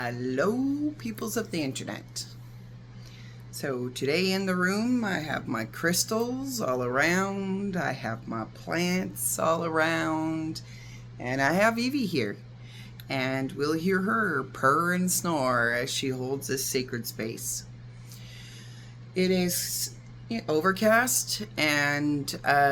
Hello, peoples of the internet. So today in the room, I have my crystals all around, I have my plants all around, and I have Evie here. And we'll hear her purr and snore as she holds this sacred space. It is overcast and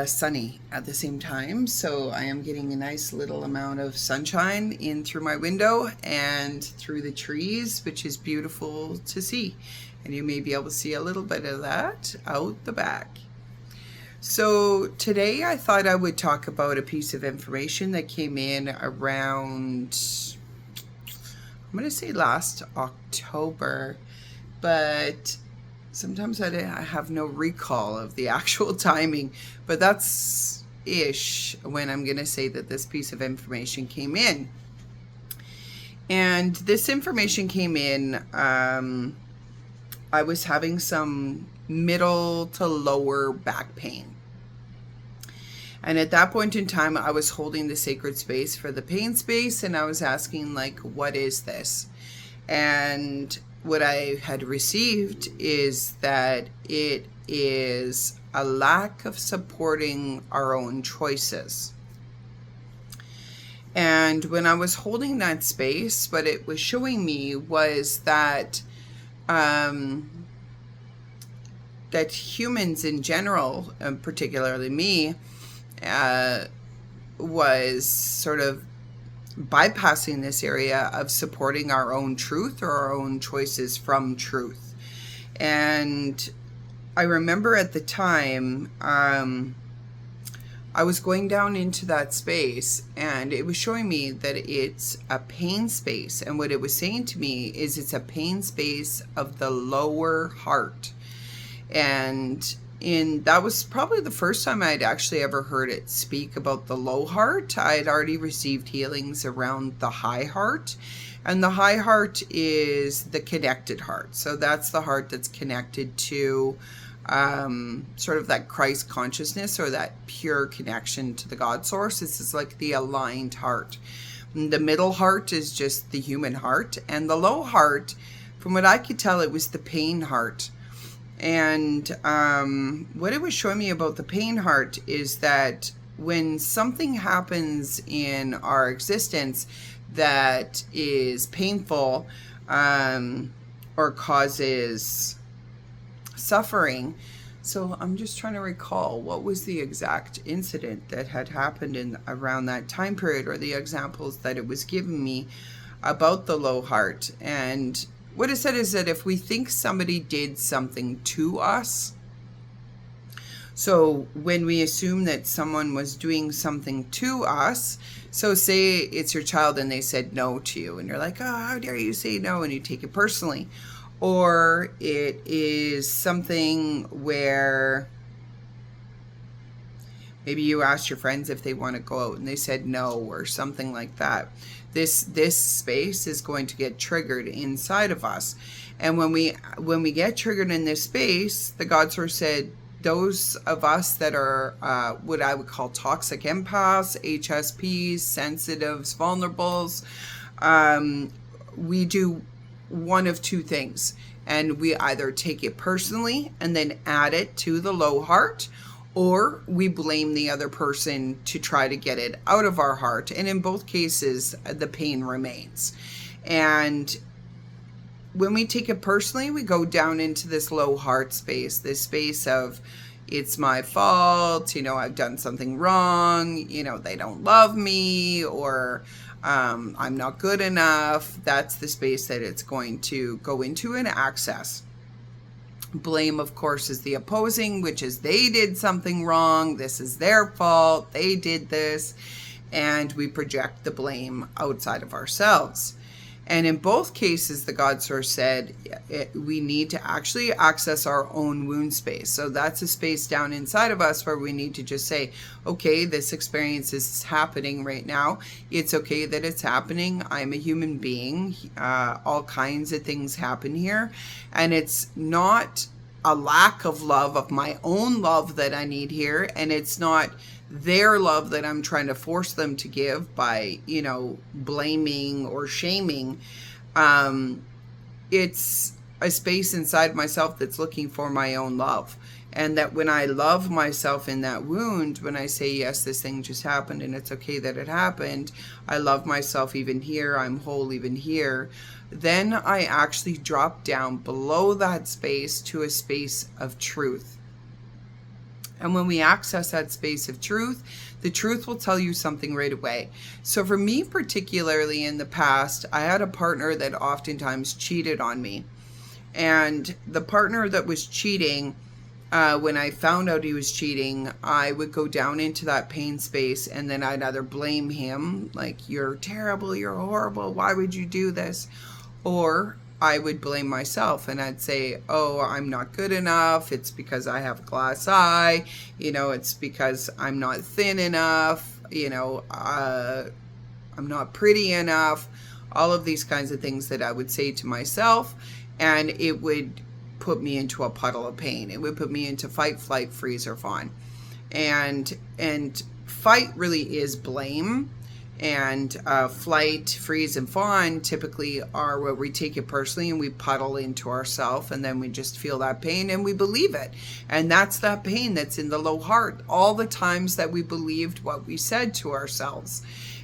sunny at the same time, so I am getting a nice little amount of sunshine in through my window and through the trees, which is beautiful to see, and you may be able to see a little bit of that out the back. So today I thought I would talk about a piece of information that came in around, I'm going to say last October, but sometimes I have no recall of the actual timing, but that's ish when I'm going to say that this piece of information came in. And this information came in, I was having some middle to lower back pain. And at that point in time, I was holding the sacred space for the pain space, and I was asking, like, what is this? And what I had received is that it is a lack of supporting our own choices. And when I was holding that space, what it was showing me was that that humans in general, particularly me, was sort of bypassing this area of supporting our own truth or our own choices from truth. And I remember at the time, I was going down into that space, and it was showing me that it's a pain space. And what it was saying to me is it's a pain space of the lower heart. And that was probably the first time I'd actually ever heard it speak about the low heart. I had already received healings around the high heart, and the high heart is the connected heart. So that's the heart that's connected to sort of that Christ consciousness, or that pure connection to the Godsource. This is like the aligned heart. The middle heart is just the human heart, and the low heart, from what I could tell, it was the pain heart. And what it was showing me about the pain heart is that when something happens in our existence that is painful or causes suffering. So I'm just trying to recall what was the exact incident that had happened in around that time period, or the examples that it was giving me about the low heart. And what it said is that if we think somebody did something to us, so when we assume that someone was doing something to us, so say it's your child and they said no to you, and you're like, oh, how dare you say no, and you take it personally. Or it is something where maybe you asked your friends if they want to go out and they said no, or something like that. This space is going to get triggered inside of us. And when we get triggered in this space, the Godsource said, those of us that are what I would call toxic empaths, HSPs, sensitives, vulnerables, we do one of two things. And we either take it personally and then add it to the low heart, or we blame the other person to try to get it out of our heart. And in both cases, the pain remains. And when we take it personally, we go down into this low heart space, this space of, it's my fault, I've done something wrong, they don't love me, or I'm not good enough. That's the space that it's going to go into and access. Blame, of course, is the opposing, which is they did something wrong. This is their fault. They did this. And we project the blame outside of ourselves. And in both cases, the Godsource said we need to actually access our own wound space. So that's a space down inside of us where we need to just say, okay, this experience is happening right now. It's okay that it's happening. I'm a human being. All kinds of things happen here. And it's not a lack of love, of my own love, that I need here. And it's not their love that I'm trying to force them to give by, blaming or shaming. It's a space inside myself that's looking for my own love. And that when I love myself in that wound, when I say, yes, this thing just happened and it's okay that it happened, I love myself even here, I'm whole even here, then I actually drop down below that space to a space of truth. And when we access that space of truth, the truth will tell you something right away. So for me, particularly in the past, I had a partner that oftentimes cheated on me. And the partner that was cheating, when I found out he was cheating, I would go down into that pain space, and then I'd either blame him, like, you're terrible, you're horrible, why would you do this? Or I would blame myself, and I'd say, oh, I'm not good enough, it's because I have a glass eye, it's because I'm not thin enough, I'm not pretty enough, all of these kinds of things that I would say to myself, and it would put me into a puddle of pain. It would put me into fight, flight, freeze, or fawn. And fight really is blame, and flight, freeze, and fawn typically are where we take it personally and we puddle into ourselves, and then we just feel that pain and we believe it. And that's that pain that's in the low heart, all the times that we believed what we said to ourselves.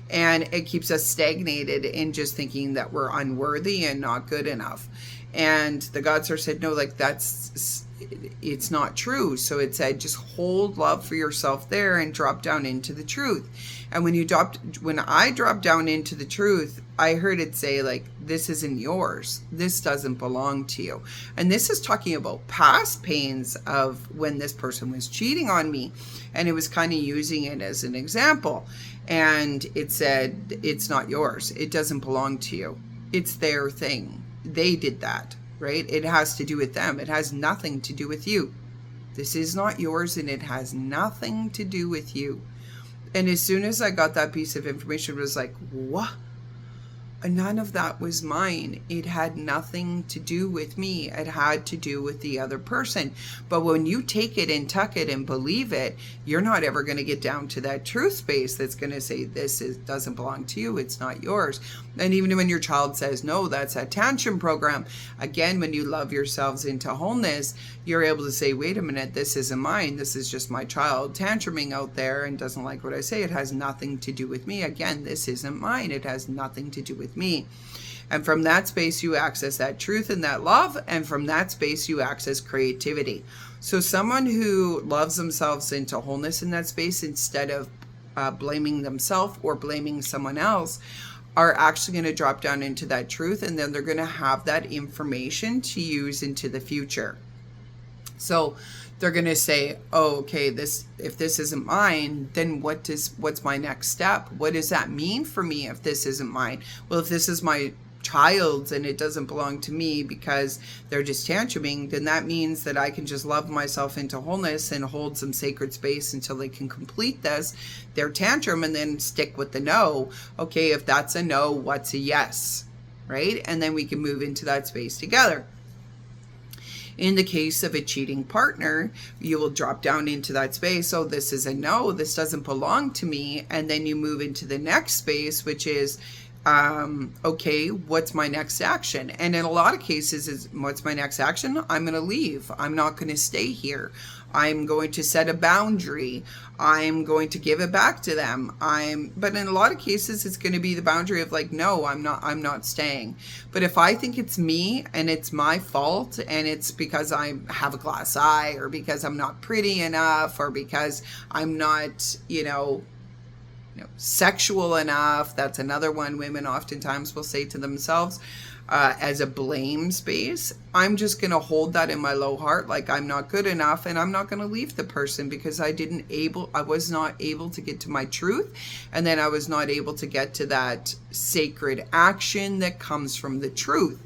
And it keeps us stagnated in just thinking that we're unworthy and not good enough. And the Godsource said, no, like, it's not true. So it said, just hold love for yourself there and drop down into the truth. And when I dropped down into the truth, I heard it say, like, this isn't yours. This doesn't belong to you. And this is talking about past pains of when this person was cheating on me. And it was kind of using it as an example. And it said, it's not yours. It doesn't belong to you. It's their thing. They did that, right? It has to do with them. It has nothing to do with you. This is not yours, and it has nothing to do with you. And as soon as I got that piece of information, it was like, what? None of that was mine. It had nothing to do with me. It had to do with the other person. But when you take it and tuck it and believe it, you're not ever going to get down to that truth space that's going to say, doesn't belong to you. It's not yours. And even when your child says, no, that's a tantrum program. Again, when you love yourselves into wholeness, you're able to say, wait a minute, this isn't mine. This is just my child tantruming out there and doesn't like what I say. It has nothing to do with me. Again, this isn't mine. It has nothing to do with me. And from that space, you access that truth and that love. And from that space, you access creativity. So someone who loves themselves into wholeness in that space, instead of blaming themselves or blaming someone else, are actually going to drop down into that truth, and then they're going to have that information to use into the future. So they're going to say, oh, okay, if this isn't mine, then what's my next step? What does that mean for me if this isn't mine? Well, if this is my child's and it doesn't belong to me because they're just tantruming, then that means that I can just love myself into wholeness and hold some sacred space until they can complete their tantrum, and then stick with the no. Okay, if that's a no, what's a yes, right? And then we can move into that space together. In the case of a cheating partner, you will drop down into that space. Oh, this is a no, this doesn't belong to me. And then you move into the next space, which is, okay, what's my next action? And in a lot of cases, what's my next action? I'm going to leave. I'm not going to stay here. I'm going to set a boundary. I'm going to give it back to them. But in a lot of cases, it's going to be the boundary of like, no, I'm not staying. But if I think it's me and it's my fault, and it's because I have a glass eye, or because I'm not pretty enough, or because I'm not, sexual enough. That's another one women oftentimes will say to themselves as a blame space. I'm just going to hold that in my low heart, like I'm not good enough, and I'm not going to leave the person because I was not able to get to my truth, and then I was not able to get to that sacred action that comes from the truth.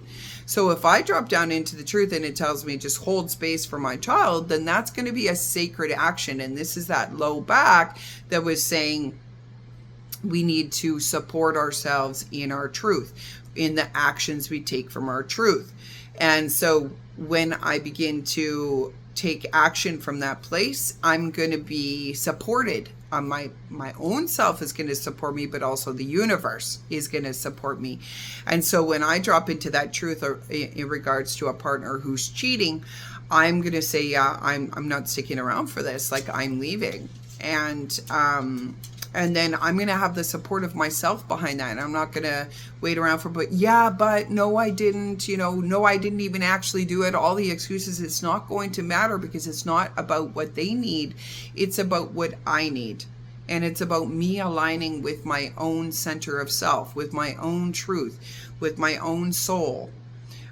So if I drop down into the truth and it tells me just hold space for my child, then that's going to be a sacred action. And this is that low back that was saying, we need to support ourselves in our truth, in the actions we take from our truth. And so when I begin to take action from that place, I'm going to be supported. my own self is going to support me, but also the universe is going to support me. And so when I drop into that truth in regards to a partner who's cheating, I'm going to say, yeah, I'm not sticking around for this. Like, I'm leaving. And then I'm going to have the support of myself behind that. And I'm not going to wait around for, but no, I didn't, no, I didn't even actually do it. All the excuses, it's not going to matter, because it's not about what they need. It's about what I need. And it's about me aligning with my own center of self, with my own truth, with my own soul,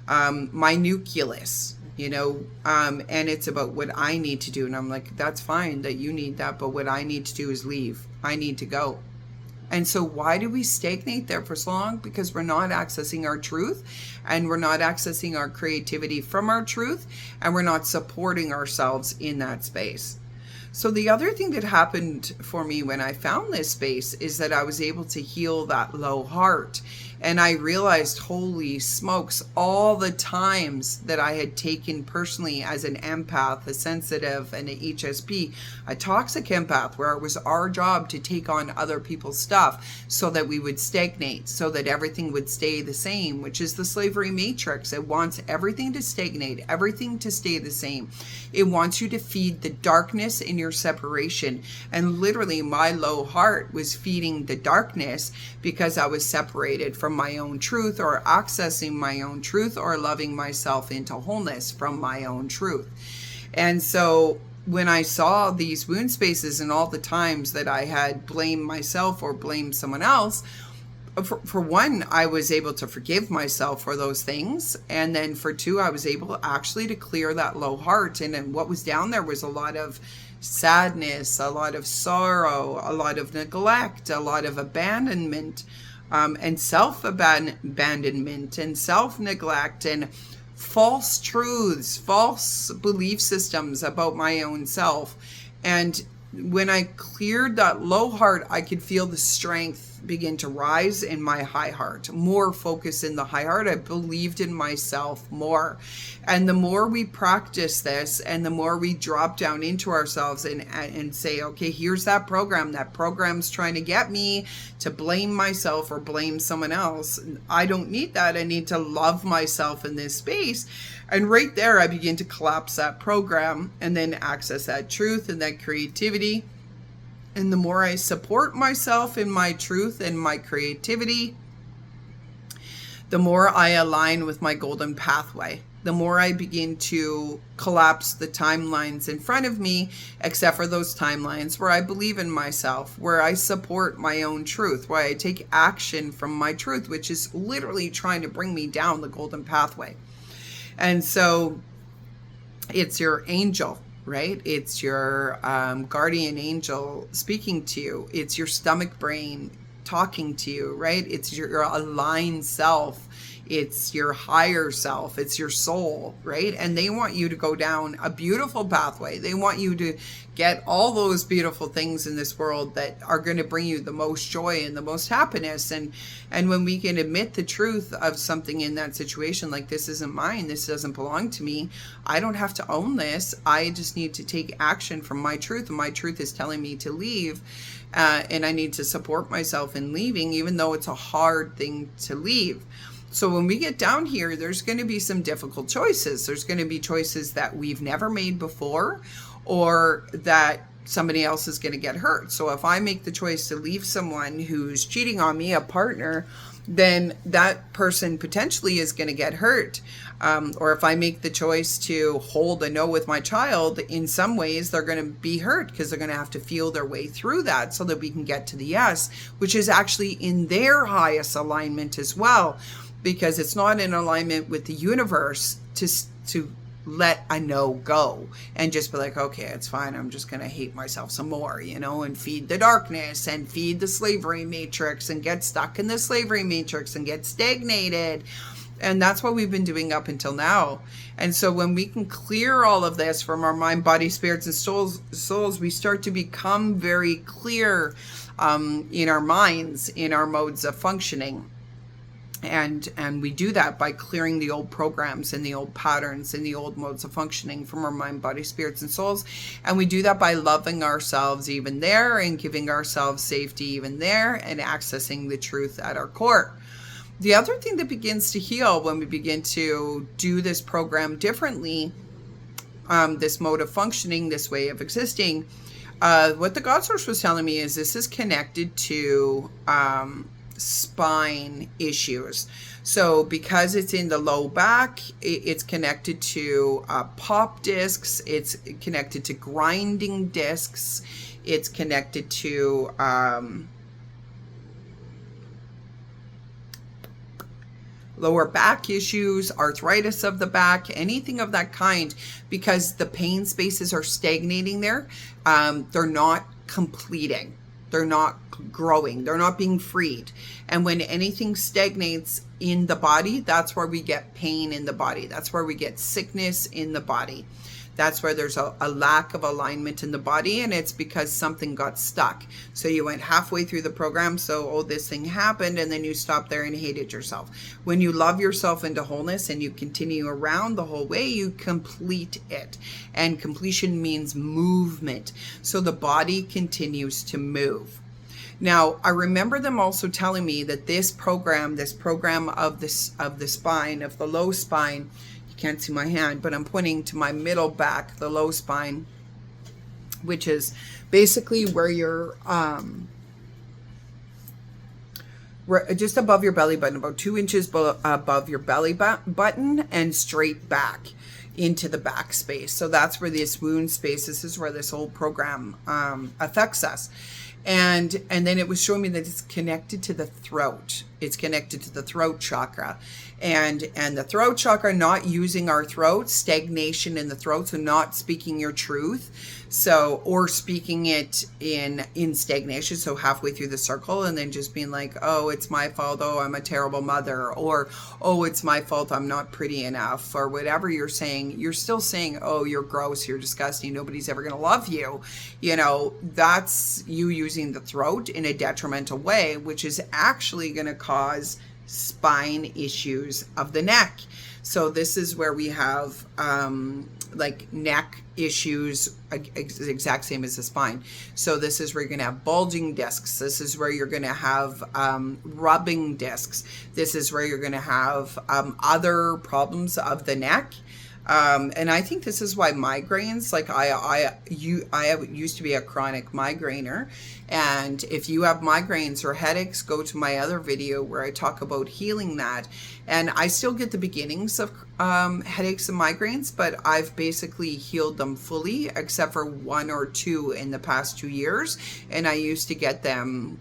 my nucleus. And it's about what I need to do. And I'm like, that's fine that you need that, but what I need to do is leave. I need to go. And so why do we stagnate there for so long? Because we're not accessing our truth, and we're not accessing our creativity from our truth, and we're not supporting ourselves in that space. So the other thing that happened for me when I found this space is that I was able to heal that low heart. And I realized, holy smokes, all the times that I had taken personally as an empath, a sensitive, and an HSP, a toxic empath, where it was our job to take on other people's stuff so that we would stagnate, so that everything would stay the same, which is the slavery matrix. It wants everything to stagnate, everything to stay the same. It wants you to feed the darkness in your separation. And literally, my low heart was feeding the darkness because I was separated from my own truth, or accessing my own truth, or loving myself into wholeness from my own truth. And so when I saw these wound spaces and all the times that I had blamed myself or blamed someone else, for one, I was able to forgive myself for those things. And then for two, I was able actually to clear that low heart. And then what was down there was a lot of sadness, a lot of sorrow, a lot of neglect, a lot of abandonment, and self-abandonment and self-neglect and false truths, false belief systems about my own self. And when I cleared that low heart, I could feel the strength begin to rise in my high heart, more focus in the high heart. I believed in myself more. And the more we practice this, and the more we drop down into ourselves and say, okay, here's that program. That program's trying to get me to blame myself or blame someone else. I don't need that. I need to love myself in this space. And right there, I begin to collapse that program and then access that truth and that creativity. And the more I support myself in my truth and my creativity, the more I align with my golden pathway. The more I begin to collapse the timelines in front of me, except for those timelines where I believe in myself, where I support my own truth, where I take action from my truth, which is literally trying to bring me down the golden pathway. And so it's your angel, right? It's your guardian angel speaking to you. It's your stomach brain talking to you, right? It's your aligned self. It's your higher self. It's your soul, right? And they want you to go down a beautiful pathway. They want you to get all those beautiful things in this world that are going to bring you the most joy and the most happiness. And when we can admit the truth of something in that situation, like, this isn't mine, this doesn't belong to me, I don't have to own this. I just need to take action from my truth. And my truth is telling me to leave. And I need to support myself in leaving, even though it's a hard thing to leave. So when we get down here, there's going to be some difficult choices. There's going to be choices that we've never made before, or that somebody else is going to get hurt. So if I make the choice to leave someone who's cheating on me, a partner, then that person potentially is going to get hurt. Or if I make the choice to hold a no with my child, in some ways they're going to be hurt, because they're going to have to feel their way through that so that we can get to the yes, which is actually in their highest alignment as well, because it's not in alignment with the universe to let a no go and just be like, okay, it's fine, I'm just gonna hate myself some more, and feed the darkness and feed the slavery matrix and get stuck in the slavery matrix and get stagnated. And that's what we've been doing up until now. And so when we can clear all of this from our mind, body, spirits, and souls, we start to become very clear in our minds, in our modes of functioning. And we do that by clearing the old programs and the old patterns and the old modes of functioning from our mind, body, spirits, and souls. And we do that by loving ourselves even there, and giving ourselves safety even there, and accessing the truth at our core. The other thing that begins to heal when we begin to do this program differently, this mode of functioning, this way of existing, what the Godsource was telling me is this is connected to spine issues. So because it's in the low back, it's connected to pop discs, it's connected to grinding discs, it's connected to lower back issues, arthritis of the back, anything of that kind, because the pain spaces are stagnating there. They're not completing. They're not growing. They're not being freed. And when anything stagnates in the body, that's where we get pain in the body. That's where we get sickness in the body. That's where there's a lack of alignment in the body, and it's because something got stuck. So you went halfway through the program, so, this thing happened, and then you stopped there and hated yourself. When you love yourself into wholeness and you continue around the whole way, you complete it. And completion means movement. So the body continues to move. Now, I remember them also telling me that this program of the spine, of the low spine, can't see my hand, but I'm pointing to my middle back, the low spine, which is basically where you're just above your belly button, about 2 inches above your belly button, and straight back into the back space. So that's where this wound space, this is where this whole program affects us. And then it was showing me that it's connected to the throat. It's connected to the throat chakra, and the throat chakra, not using our throat, stagnation in the throat, so not speaking your truth, or speaking it in stagnation, so halfway through the circle, and then just being like, oh, it's my fault, oh, I'm a terrible mother, or oh, it's my fault, I'm not pretty enough, or whatever you're saying. You're still saying, oh, you're gross, you're disgusting, nobody's ever going to love you. That's you using the throat in a detrimental way, which is actually going to cause spine issues of the neck. So this is where we have neck issues, exact same as the spine. So this is where you're going to have bulging discs. This is where you're going to have rubbing discs. This is where you're going to have other problems of the neck. And I think this is why migraines, I used to be a chronic migrainer, and if you have migraines or headaches, go to my other video where I talk about healing that. And I still get the beginnings of headaches and migraines, but I've basically healed them fully, except for 1 or 2 in the past 2 years. And I used to get them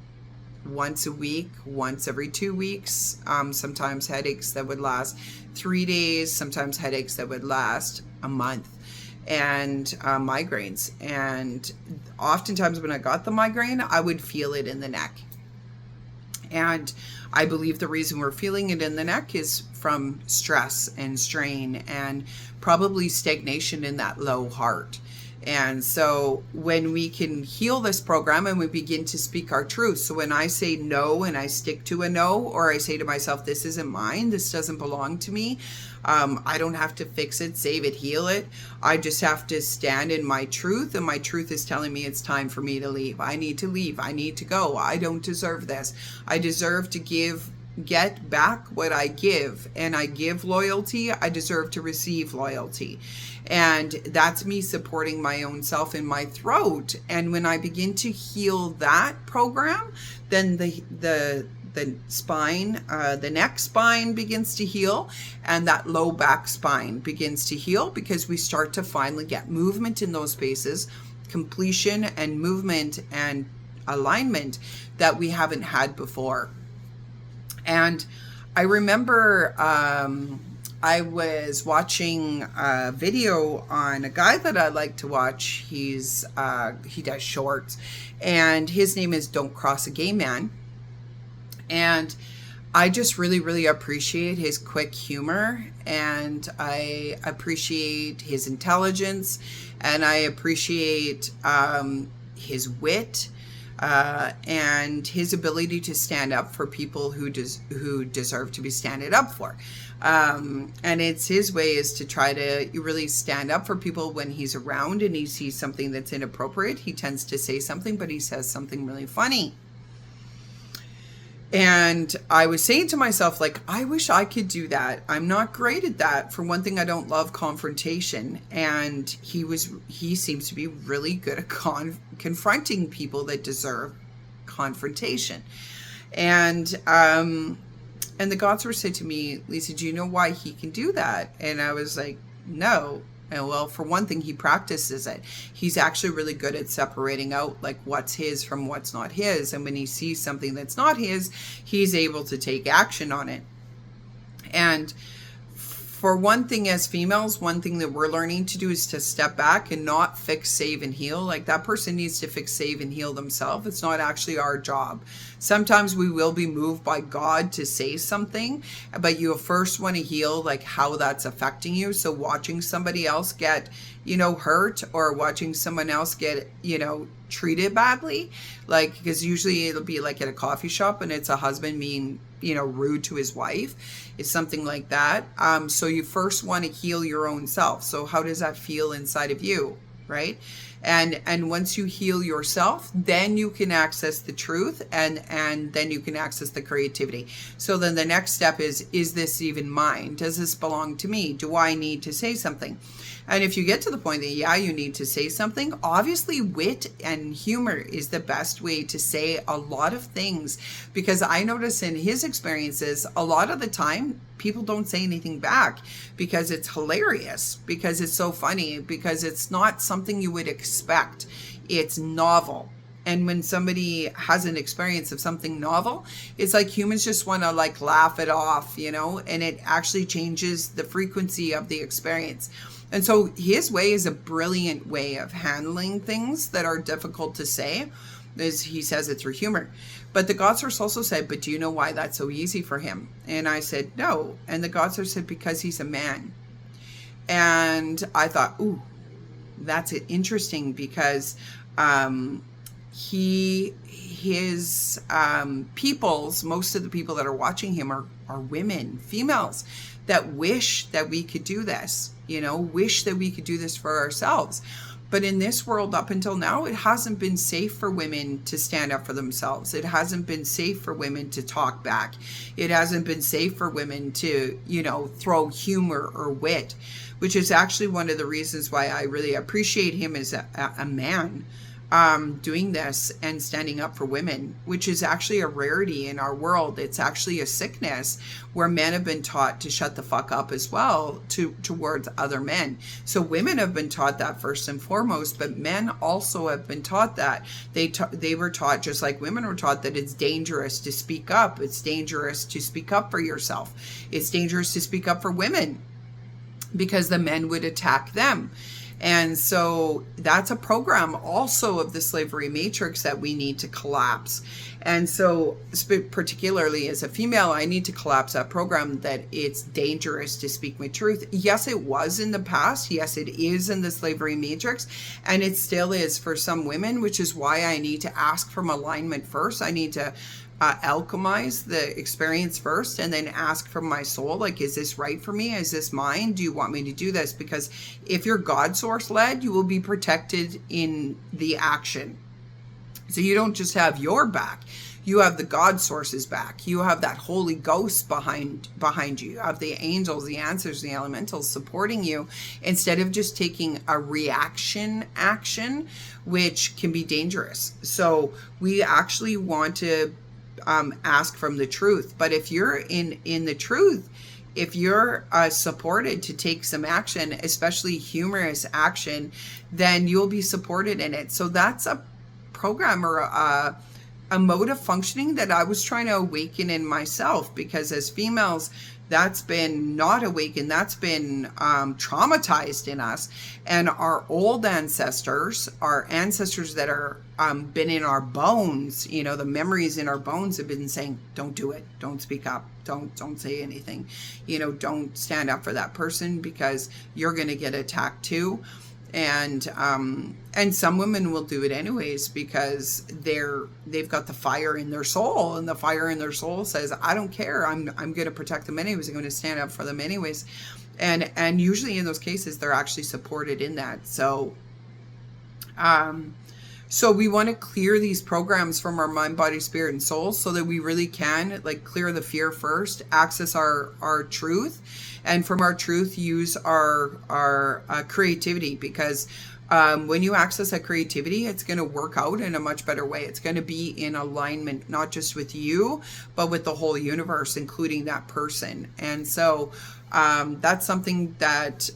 once a week, once every 2 weeks, sometimes headaches that would last 3 days, sometimes headaches that would last a month, and migraines. And oftentimes when I got the migraine, I would feel it in the neck. And I believe the reason we're feeling it in the neck is from stress and strain, and probably stagnation in that low heart. And so when we can heal this program and we begin to speak our truth, so when I say no and I stick to a no, or I say to myself, this isn't mine, this doesn't belong to me, I don't have to fix it, save it, heal it. I just have to stand in my truth, and my truth is telling me it's time for me to leave. I need to leave. I need to go. I don't deserve this. I deserve to get back what I give, and I give loyalty. I deserve to receive loyalty. And that's me supporting my own self in my throat. And when I begin to heal that program, then the spine, the neck spine begins to heal, and that low back spine begins to heal, because we start to finally get movement in those spaces, completion and movement and alignment that we haven't had before. And I remember I was watching a video on a guy that I like to watch. He does shorts, and his name is Don't Cross a Gay Man. And I just really, really appreciate his quick humor, and I appreciate his intelligence, and I appreciate his wit. and his ability to stand up for people who deserve to be standed up for. And it's his way is to try to really stand up for people when he's around and he sees something that's inappropriate. He tends to say something, but he says something really funny. And I was saying to myself, like, I wish I could do that. I'm not great at that. For one thing, I don't love confrontation. And he seems to be really good at confronting people that deserve confrontation. And the Godsource said to me, Lisa, do you know why he can do that? And I was like, no. And well, for one thing, he practices it. He's actually really good at separating out like what's his from what's not his. And when he sees something that's not his, he's able to take action on it. And for one thing, as females, one thing that we're learning to do is to step back and not fix, save, and heal. Like that person needs to fix, save, and heal themselves. It's not actually our job. Sometimes we will be moved by God to say something, but you first want to heal like how that's affecting you. So watching somebody else get, hurt, or watching someone else get, treated badly, like, because usually it'll be like at a coffee shop and it's a husband being, rude to his wife. It's something like that. So you first want to heal your own self. So how does that feel inside of you, right? And once you heal yourself, then you can access the truth, and then you can access the creativity. So then the next step is this even mine? Does this belong to me? Do I need to say something? And if you get to the point that, yeah, you need to say something, obviously wit and humor is the best way to say a lot of things, because I notice in his experiences, a lot of the time, people don't say anything back because it's hilarious, because it's so funny, because it's not something you would expect. It's novel. And when somebody has an experience of something novel, it's like humans just want to like laugh it off, and it actually changes the frequency of the experience. And so his way is a brilliant way of handling things that are difficult to say. As he says it through humor. But the Godsource also said, but do you know why that's so easy for him? And I said, no. And the Godsource said, because he's a man. And I thought, ooh, that's interesting, because his peoples, most of the people that are watching him are women, females, that wish that we could do this, wish that we could do this for ourselves. But in this world, up until now, it hasn't been safe for women to stand up for themselves. It hasn't been safe for women to talk back. It hasn't been safe for women to, throw humor or wit, which is actually one of the reasons why I really appreciate him as a man. Doing this and standing up for women, which is actually a rarity in our world. It's actually a sickness where men have been taught to shut the fuck up as well towards other men. So women have been taught that first and foremost, but men also have been taught that. They were taught, just like women were taught, that it's dangerous to speak up. It's dangerous to speak up for yourself. It's dangerous to speak up for women because the men would attack them. And so that's a program also of the slavery matrix that we need to collapse. And so particularly as a female, I need to collapse that program that it's dangerous to speak my truth. Yes, it was in the past. Yes, it is in the slavery matrix. And it still is for some women, which is why I need to ask from alignment first. I need to alchemize the experience first, and then ask from my soul, like, is this right for me? Is this mine? Do you want me to do this? Because if you're Godsource led, you will be protected in the action. So you don't just have your back, you have the Godsource's back. You have that Holy Ghost behind you. You have the angels, the ancestors, the elementals supporting you, instead of just taking a reaction action, which can be dangerous. So we actually want to ask from the truth. But if you're in the truth, if you're supported to take some action, especially humorous action, then you'll be supported in it. So that's a program or a mode of functioning that I was trying to awaken in myself, because as females, that's been not awakened, that's been traumatized in us. And our old ancestors, our ancestors that are been in our bones, the memories in our bones have been saying, don't do it, don't speak up, don't say anything, don't stand up for that person because you're going to get attacked too. And some women will do it anyways because they've got the fire in their soul, and the fire in their soul says, I don't care, I'm going to protect them anyways, I'm going to stand up for them anyways. And usually in those cases they're actually supported in that. So we want to clear these programs from our mind, body, spirit, and soul so that we really can like clear the fear first, access our truth, and from our truth use our creativity, because when you access that creativity, it's going to work out in a much better way. It's going to be in alignment, not just with you, but with the whole universe, including that person. And so that's something that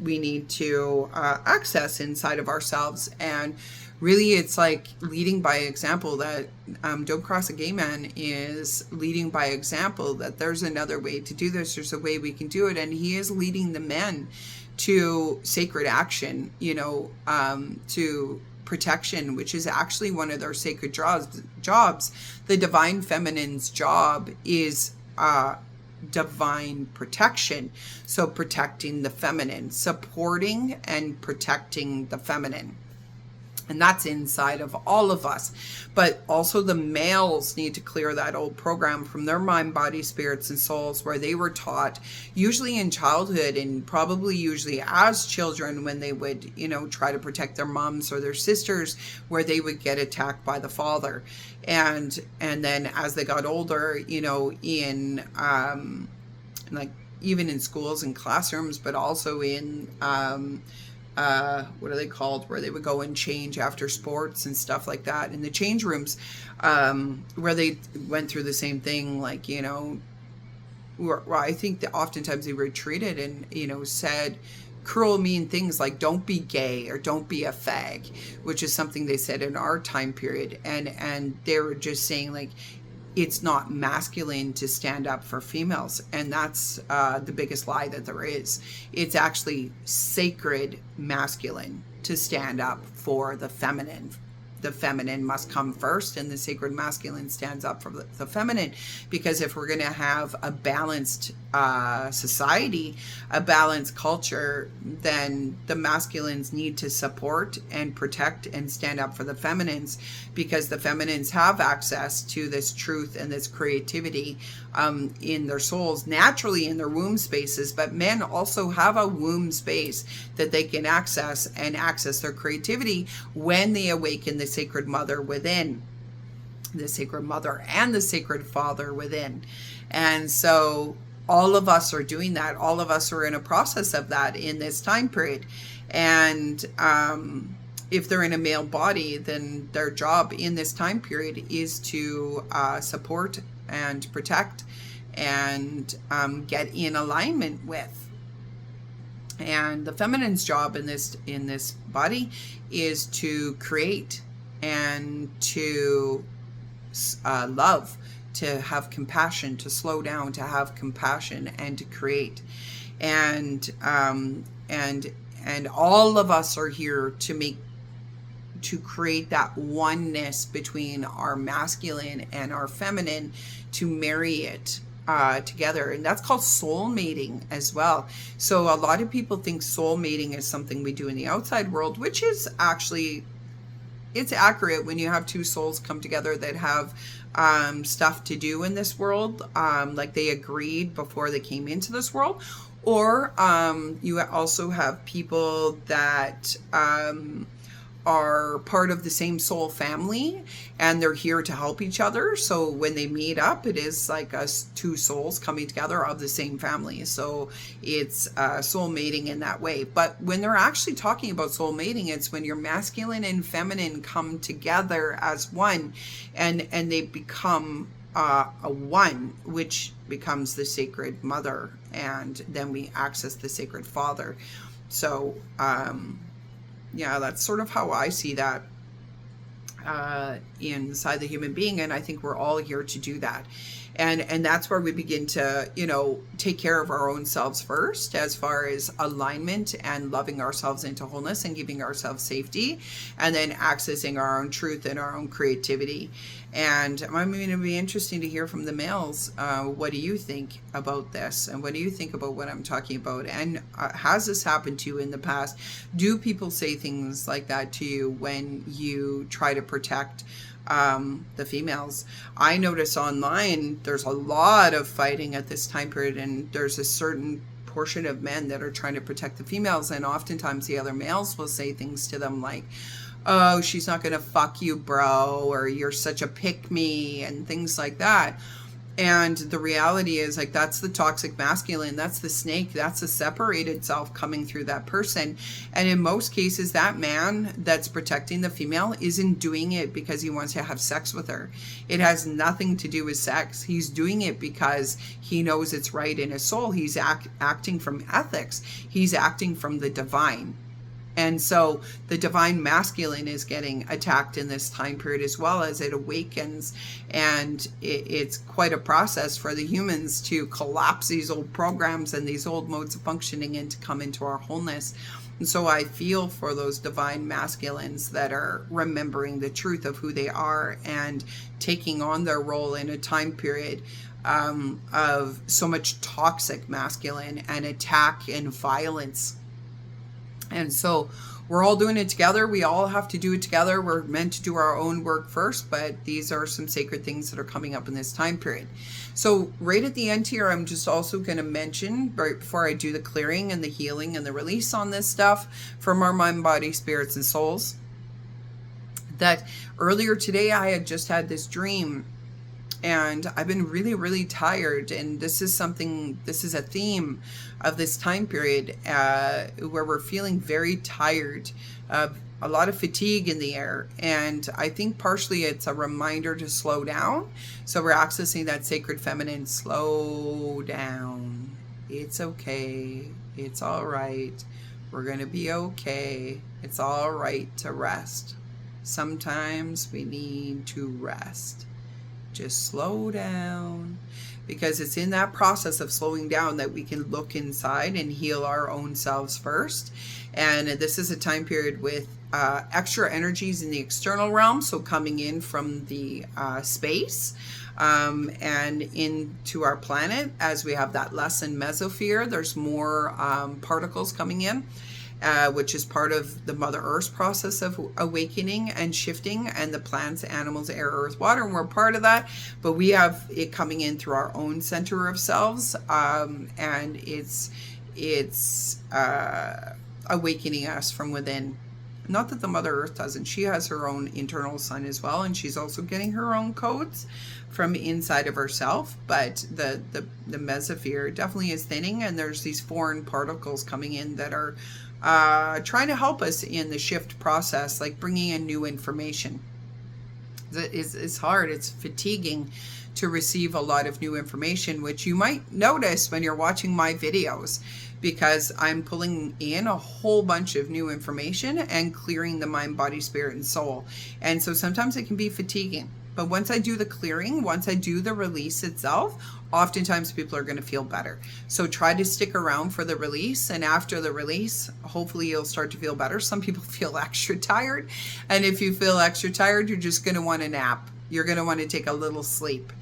we need to access inside of ourselves. And really, it's like leading by example. That Don't Cross a Gay Man is leading by example, that there's another way to do this. There's a way we can do it. And he is leading the men to sacred action, to protection, which is actually one of their sacred jobs. The divine feminine's job is divine protection. So protecting the feminine, supporting and protecting the feminine. And that's inside of all of us. But also the males need to clear that old program from their mind, body, spirits, and souls, where they were taught, usually in childhood and probably usually as children, when they would, try to protect their moms or their sisters, where they would get attacked by the father. And then as they got older, in like even in schools and classrooms, but also in what are they called, where they would go and change after sports and stuff like that, in the change rooms, where they went through the same thing, like, well, I think that oftentimes they were treated and, said cruel, mean things like don't be gay or don't be a fag, which is something they said in our time period. And they were just saying, like, it's not masculine to stand up for females. And that's the biggest lie that there is. It's actually sacred masculine to stand up for the feminine. The feminine must come first, and the sacred masculine stands up for the feminine. Because if we're going to have a balanced society, a balanced culture, then the masculines need to support and protect and stand up for the feminines, because the feminines have access to this truth and this creativity in their souls, naturally in their womb spaces. But men also have a womb space that they can access their creativity when they awaken the sacred mother within, the sacred mother and the sacred father within. And so all of us are doing that. All of us are in a process of that in this time period. And if they're in a male body, then their job in this time period is to support and protect and get in alignment with. And the feminine's job in this body is to create and to love, to have compassion, to slow down, to have compassion, and to create. And all of us are here to create that oneness between our masculine and our feminine, to marry it together. And that's called soul mating as well. So a lot of people think soul mating is something we do in the outside world, which is actually, it's accurate when you have two souls come together that have stuff to do in this world, like they agreed before they came into this world. Or you also have people that are part of the same soul family, and they're here to help each other. So when they meet up, it is like us two souls coming together of the same family. So it's soul mating in that way. But when they're actually talking about soul mating, it's when your masculine and feminine come together as one, and they become a one, which becomes the sacred mother, and then we access the sacred father. So yeah, that's sort of how I see that inside the human being. And I think we're all here to do that. And that's where we begin to, take care of our own selves first, as far as alignment and loving ourselves into wholeness and giving ourselves safety, and then accessing our own truth and our own creativity. And I'm going to be interesting to hear from the males. What do you think about this? And what do you think about what I'm talking about? And has this happened to you in the past? Do people say things like that to you when you try to protect the females? I notice online there's a lot of fighting at this time period, and there's a certain portion of men that are trying to protect the females, and oftentimes the other males will say things to them like, oh, she's not gonna fuck you, bro, or you're such a pick-me, and things like that. And the reality is, like, that's the toxic masculine, that's the snake, that's the separated self coming through that person. And in most cases, that man that's protecting the female isn't doing it because he wants to have sex with her. It has nothing to do with sex. He's doing it because he knows it's right in his soul. He's acting from ethics. He's acting from the divine. And so the divine masculine is getting attacked in this time period as well, as it awakens. And it's quite a process for the humans to collapse these old programs and these old modes of functioning and to come into our wholeness. And so I feel for those divine masculines that are remembering the truth of who they are and taking on their role in a time period of so much toxic masculine and attack and violence. And so we're all doing it together. We all have to do it together. We're meant to do our own work first, but these are some sacred things that are coming up in this time period. So right at the end here, I'm just also going to mention, right before I do the clearing and the healing and the release on this stuff from our mind, body, spirits, and souls, that earlier today I had just had this dream. And I've been really, really tired. And this is a theme of this time period where we're feeling very tired, a lot of fatigue in the air. And I think partially it's a reminder to slow down. So we're accessing that sacred feminine, slow down. It's okay. It's all right. We're going to be okay. It's all right to rest. Sometimes we need to rest. Just slow down, because it's in that process of slowing down that we can look inside and heal our own selves first. And this is a time period with extra energies in the external realm, so coming in from the space and into our planet. As we have that lessened mesosphere, there's more particles coming in, which is part of the Mother Earth's process of awakening and shifting, and the plants, animals, air, earth, water, and we're part of that. But we have it coming in through our own center of selves, and it's awakening us from within. Not that the Mother Earth doesn't. She has her own internal sun as well, and she's also getting her own codes from inside of herself. But the mesosphere definitely is thinning, and there's these foreign particles coming in that are trying to help us in the shift process, like bringing in new information. It's hard. It's fatiguing to receive a lot of new information, which you might notice when you're watching my videos, because I'm pulling in a whole bunch of new information and clearing the mind, body, spirit, and soul. And so sometimes it can be fatiguing. But once I do the clearing, once I do the release itself, oftentimes people are going to feel better. So try to stick around for the release. And after the release, hopefully you'll start to feel better. Some people feel extra tired. And if you feel extra tired, you're just going to want to nap. You're going to want to take a little sleep.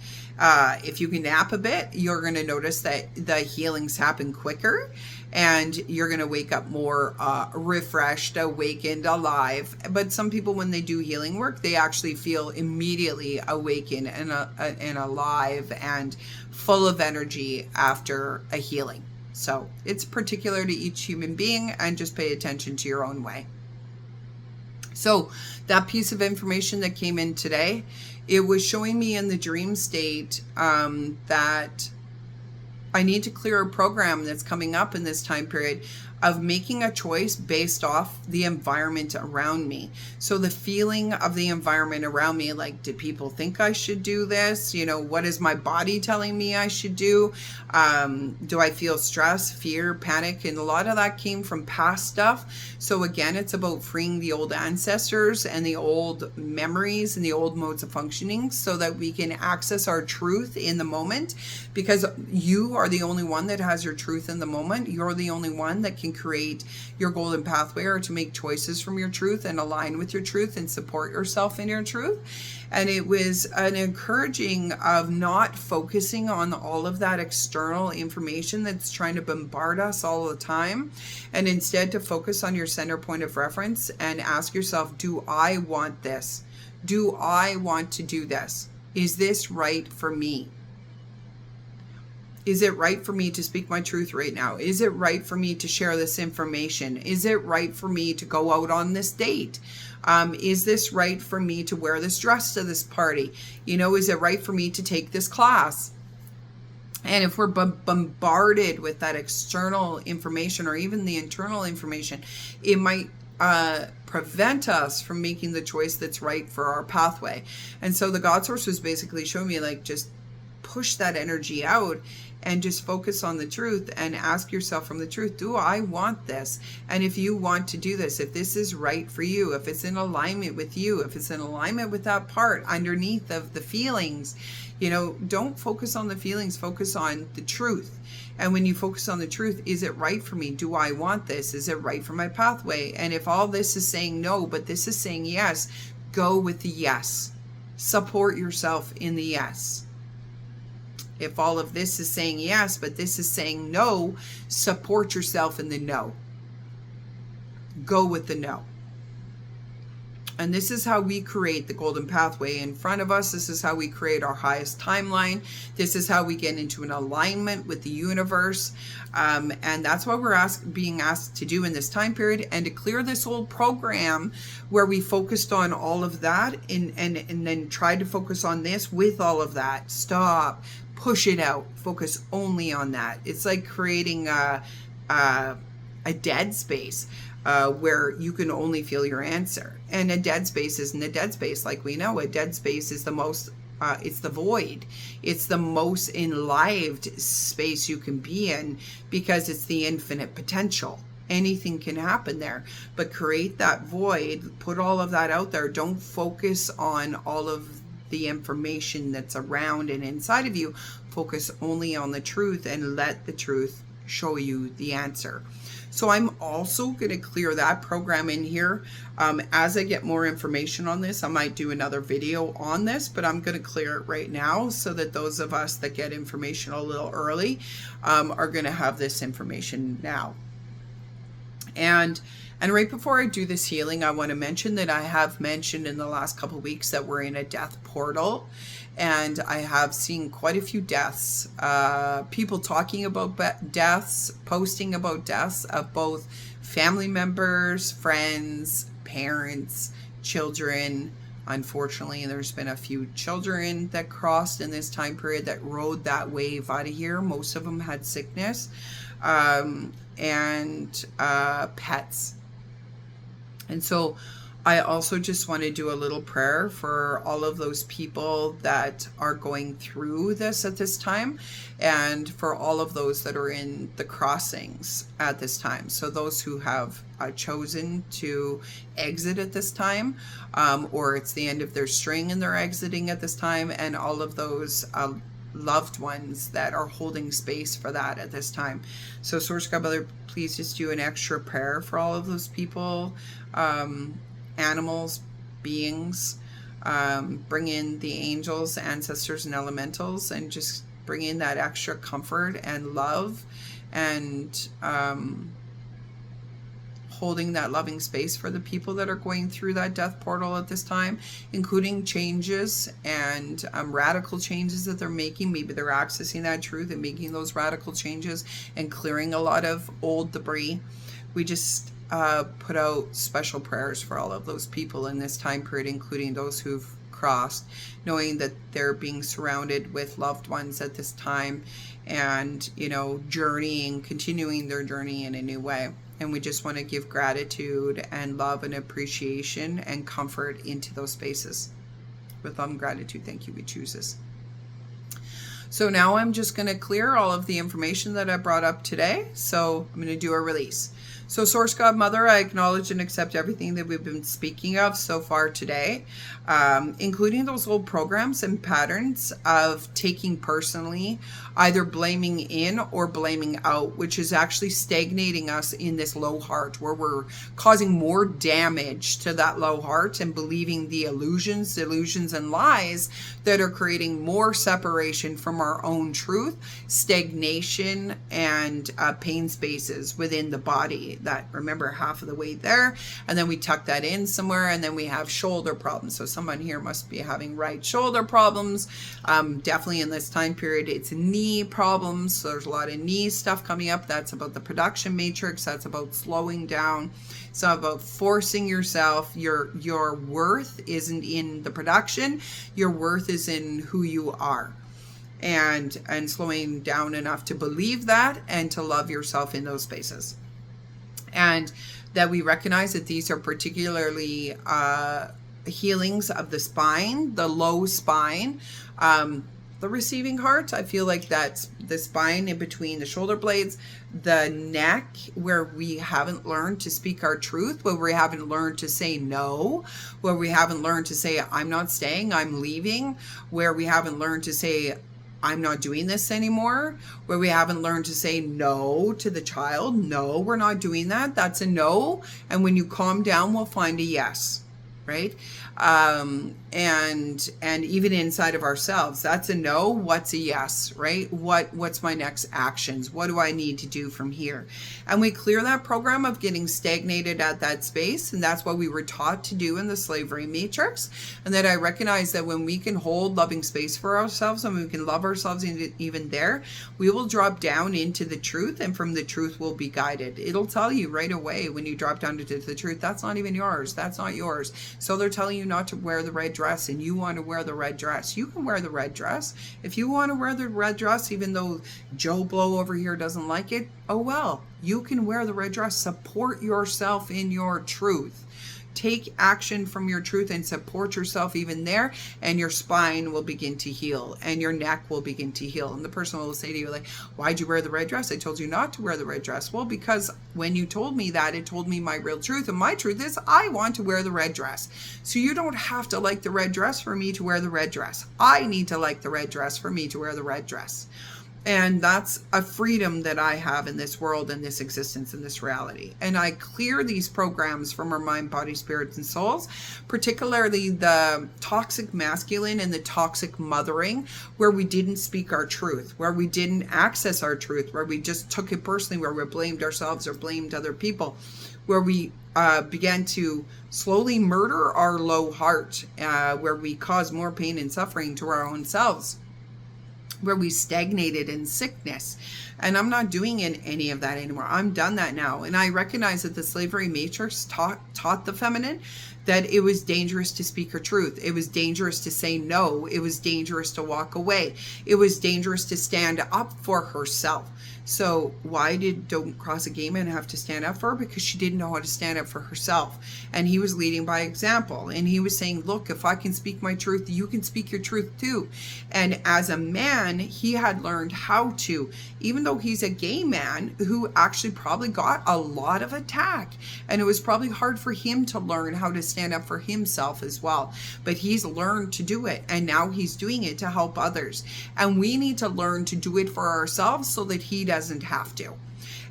If you can nap a bit, you're going to notice that the healings happen quicker, and you're going to wake up more refreshed, awakened, alive. But some people, when they do healing work, they actually feel immediately awakened and alive and full of energy after a healing. So it's particular to each human being, and just pay attention to your own way. So that piece of information that came in today, it was showing me in the dream state that I need to clear a program that's coming up in this time period. of making a choice based off the environment around me. So the feeling of the environment around me, like, do people think I should do this? You know, what is my body telling me I should do? Do I feel stress, fear, panic? And a lot of that came from past stuff. So again, it's about freeing the old ancestors and the old memories and the old modes of functioning so that we can access our truth in the moment, because you are the only one that has your truth in the moment. You're the only one that can create your golden pathway, or to make choices from your truth and align with your truth and support yourself in your truth. And it was an encouraging of not focusing on all of that external information that's trying to bombard us all the time, and instead to focus on your center point of reference and ask yourself, do I want this? Do I want to do this? Is this right for me? Is it right for me to speak my truth right now? Is it right for me to share this information? Is it right for me to go out on this date? Is this right for me to wear this dress to this party? You know, is it right for me to take this class? And if we're bombarded with that external information, or even the internal information, it might prevent us from making the choice that's right for our pathway. And so the Godsource was basically showing me, like, just push that energy out and just focus on the truth and ask yourself from the truth, do I want this? And if you want to do this, if this is right for you, if it's in alignment with you, if it's in alignment with that part underneath of the feelings, you know, don't focus on the feelings, focus on the truth. And when you focus on the truth, is it right for me? Do I want this? Is it right for my pathway? And if all this is saying no, but this is saying yes, go with the yes. Support yourself in the yes. If all of this is saying yes, but this is saying no, support yourself in the no. Go with the no. And this is how we create the golden pathway in front of us. This is how we create our highest timeline. This is how we get into an alignment with the universe. And that's what we're being asked to do in this time period, and to clear this old program where we focused on all of that and then tried to focus on this with all of that. Stop. Push it out. Focus only on that. It's like creating a dead space where you can only feel your answer. And a dead space isn't a dead space like we know. A dead space is the most, it's the void. It's the most enlivened space you can be in, because it's the infinite potential. Anything can happen there. But create that void, put all of that out there. Don't focus on all of the information that's around and inside of you. Focus only on the truth and let the truth show you the answer. So I'm also going to clear that program in here. As I get more information on this, I might do another video on this, but I'm going to clear it right now so that those of us that get information a little early are going to have this information now. And right before I do this healing, I want to mention that I have mentioned in the last couple of weeks that we're in a death portal, and I have seen quite a few deaths, people talking about deaths, posting about deaths of both family members, friends, parents, children. Unfortunately, there's been a few children that crossed in this time period that rode that wave out of here. Most of them had sickness, and pets. And so I also just want to do a little prayer for all of those people that are going through this at this time, and for all of those that are in the crossings at this time. So those who have chosen to exit at this time, or it's the end of their string and they're exiting at this time, and all of those loved ones that are holding space for that at this time. So Source God Mother, please just do an extra prayer for all of those people, animals, beings, bring in the angels, ancestors, and elementals, and just bring in that extra comfort and love, and holding that loving space for the people that are going through that death portal at this time, including changes and radical changes that they're making. Maybe they're accessing that truth and making those radical changes and clearing a lot of old debris. We just put out special prayers for all of those people in this time period, including those who've crossed, knowing that they're being surrounded with loved ones at this time, and, you know, continuing their journey in a new way. And we just want to give gratitude and love and appreciation and comfort into those spaces. With love and gratitude, thank you, we choose this. So now I'm just going to clear all of the information that I brought up today. So I'm going to do a release. So Source God Mother, I acknowledge and accept everything that we've been speaking of so far today, including those old programs and patterns of taking personally, either blaming in or blaming out, which is actually stagnating us in this low heart, where we're causing more damage to that low heart and believing the illusions, delusions, and lies that are creating more separation from our own truth, stagnation, and pain spaces within the body. That, remember, half of the way there, and then we tuck that in somewhere, and then we have shoulder problems. So someone here must be having right shoulder problems. Definitely in this time period, it's knee problems. So there's a lot of knee stuff coming up. That's about the production matrix. That's about slowing down. So about forcing yourself. Your worth isn't in the production. Your worth is in who you are. And slowing down enough to believe that and to love yourself in those spaces. And that we recognize that these are particularly healings of the spine, the low spine, the receiving heart. I feel like that's the spine in between the shoulder blades, the neck, where we haven't learned to speak our truth, where we haven't learned to say no, where we haven't learned to say, I'm not staying, I'm leaving, where we haven't learned to say, I'm not doing this anymore, where we haven't learned to say no to the child. No, we're not doing that. That's a no. And when you calm down, we'll find a yes, right? And even inside of ourselves, that's a no. What's a yes, right? What's my next actions? What do I need to do from here? And we clear that program of getting stagnated at that space. And that's what we were taught to do in the slavery matrix. And that I recognize that when we can hold loving space for ourselves and we can love ourselves even there, we will drop down into the truth, and from the truth we'll be guided. It'll tell you right away when you drop down into the truth, that's not even yours. That's not yours. So they're telling you not to wear the red dress, and you want to wear the red dress. You can wear the red dress. If you want to wear the red dress, even though Joe Blow over here doesn't like it, oh well, you can wear the red dress. Support yourself in your truth. Take action from your truth and support yourself even there, and your spine will begin to heal and your neck will begin to heal. And the person will say to you, like, why'd you wear the red dress? I told you not to wear the red dress. Well, because when you told me that, it told me my real truth, and my truth is I want to wear the red dress. So you don't have to like the red dress for me to wear the red dress. I need to like the red dress for me to wear the red dress. And that's a freedom that I have in this world, in this existence, in this reality. And I clear these programs from our mind, body, spirits, and souls, particularly the toxic masculine and the toxic mothering, where we didn't speak our truth, where we didn't access our truth, where we just took it personally, where we blamed ourselves or blamed other people, where we began to slowly murder our low heart, where we cause more pain and suffering to our own selves, where we stagnated in sickness. And I'm not doing any of that anymore. I'm done that now. And I recognize that the slavery matrix taught the feminine that it was dangerous to speak her truth. It was dangerous to say no. It was dangerous to walk away. It was dangerous to stand up for herself. So why did Don't Cross a Gay Man have to stand up for her? Because she didn't know how to stand up for herself. And he was leading by example. And he was saying, look, if I can speak my truth, you can speak your truth too. And as a man, he had learned how to, even though he's a gay man who actually probably got a lot of attack. And it was probably hard for him to learn how to stand up for himself as well. But he's learned to do it. And now he's doing it to help others. And we need to learn to do it for ourselves so that he doesn't have to.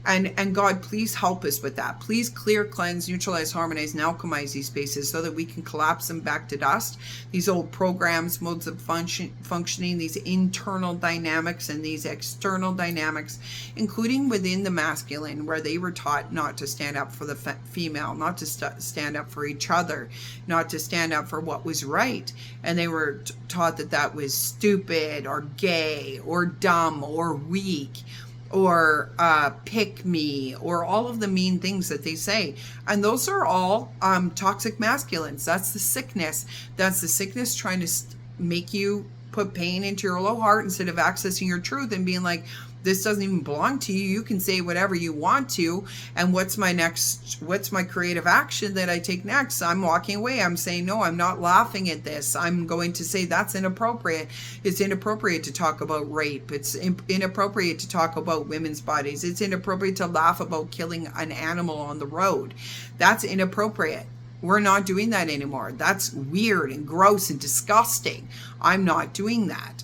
And God, please help us with that. Please clear, cleanse, neutralize, harmonize, and alchemize these spaces so that we can collapse them back to dust. These old programs, modes of functioning, these internal dynamics and these external dynamics, including within the masculine, where they were taught not to stand up for the female, not to stand up for each other, not to stand up for what was right. And they were taught that that was stupid or gay or dumb or weak. or pick me, or all of the mean things that they say. And those are all toxic masculines. That's the sickness. That's the sickness trying to make you put pain into your low heart instead of accessing your truth and being like, this doesn't even belong to you. You can say whatever you want to. And what's my creative action that I take next? I'm walking away. I'm saying, no, I'm not laughing at this. I'm going to say that's inappropriate. It's inappropriate to talk about rape. It's inappropriate to talk about women's bodies. It's inappropriate to laugh about killing an animal on the road. That's inappropriate. We're not doing that anymore. That's weird and gross and disgusting. I'm not doing that.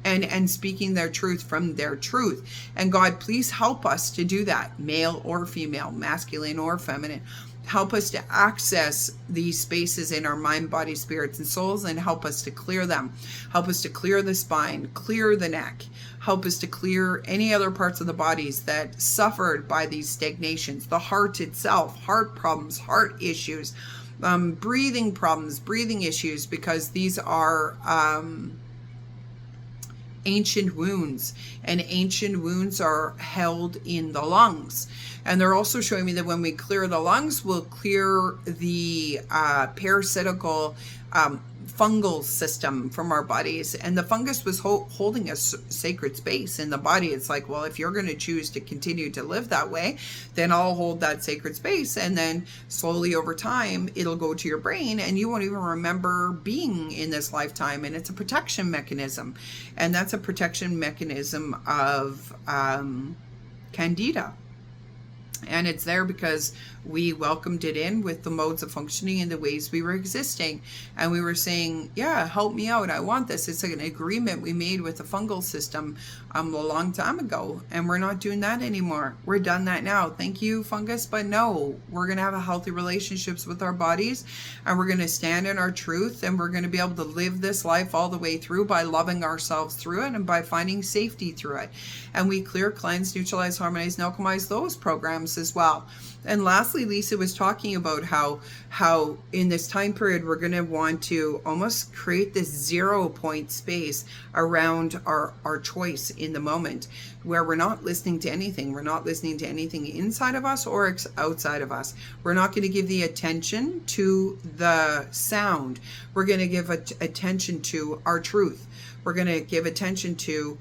And speaking their truth from their truth. And God, please help us to do that, male or female, masculine or feminine. Help us to access these spaces in our mind, body, spirits, and souls, and help us to clear them. Help us to clear the spine, clear the neck. Help us to clear any other parts of the bodies that suffered by these stagnations. The heart itself, heart problems, heart issues, breathing problems, breathing issues, because these are ancient wounds, and ancient wounds are held in the lungs. And they're also showing me that when we clear the lungs, we'll clear the parasitical fungal system from our bodies. And the fungus was holding a sacred space in the body. It's like, well, if you're going to choose to continue to live that way, then I'll hold that sacred space. And then slowly over time, it'll go to your brain and you won't even remember being in this lifetime. And it's a protection mechanism. And that's a protection mechanism of candida. And it's there because we welcomed it in with the modes of functioning and the ways we were existing. And we were saying, yeah, help me out. I want this. It's like an agreement we made with the fungal system a long time ago. And we're not doing that anymore. We're done that now. Thank you, fungus. But no, we're going to have a healthy relationships with our bodies. And we're going to stand in our truth. And we're going to be able to live this life all the way through by loving ourselves through it and by finding safety through it. And we clear, cleanse, neutralize, harmonize, and alchemize those programs as well. And lastly, Lisa was talking about how in this time period, we're going to want to almost create this 0 point space around our choice in the moment, where we're not listening to anything. We're not listening to anything inside of us or outside of us. We're not going to give the attention to the sound. We're going to give attention to our truth. We're going to give attention to,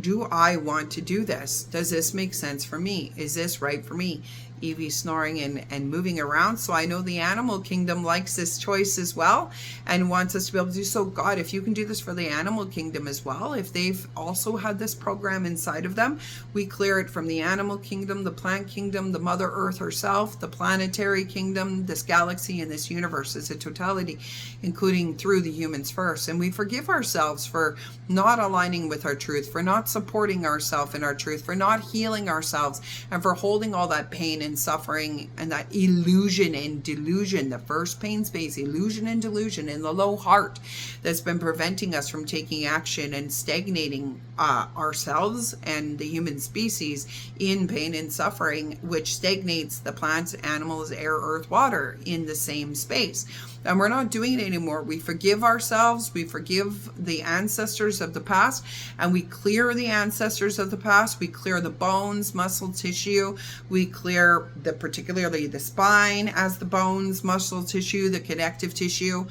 do I want to do this? Does this make sense for me? Is this right for me? Evie's snoring and moving around. So I know the animal kingdom likes this choice as well and wants us to be able to do so. God, if you can do this for the animal kingdom as well, if they've also had this program inside of them, we clear it from the animal kingdom, the plant kingdom, the Mother Earth herself, the planetary kingdom, this galaxy and this universe as a totality, including through the humans first. And we forgive ourselves for not aligning with our truth, for not supporting ourselves in our truth, for not healing ourselves, and for holding all that pain and suffering and that illusion and delusion, the first pain space, illusion and delusion in the low heart that's been preventing us from taking action and stagnating ourselves and the human species in pain and suffering, which stagnates the plants, animals, air, earth, water in the same space. And we're not doing it anymore. We forgive ourselves. We forgive the ancestors of the past, and we clear the ancestors of the past. We clear the bones, muscle tissue. We clear particularly the spine as the bones, muscle tissue, the connective tissue.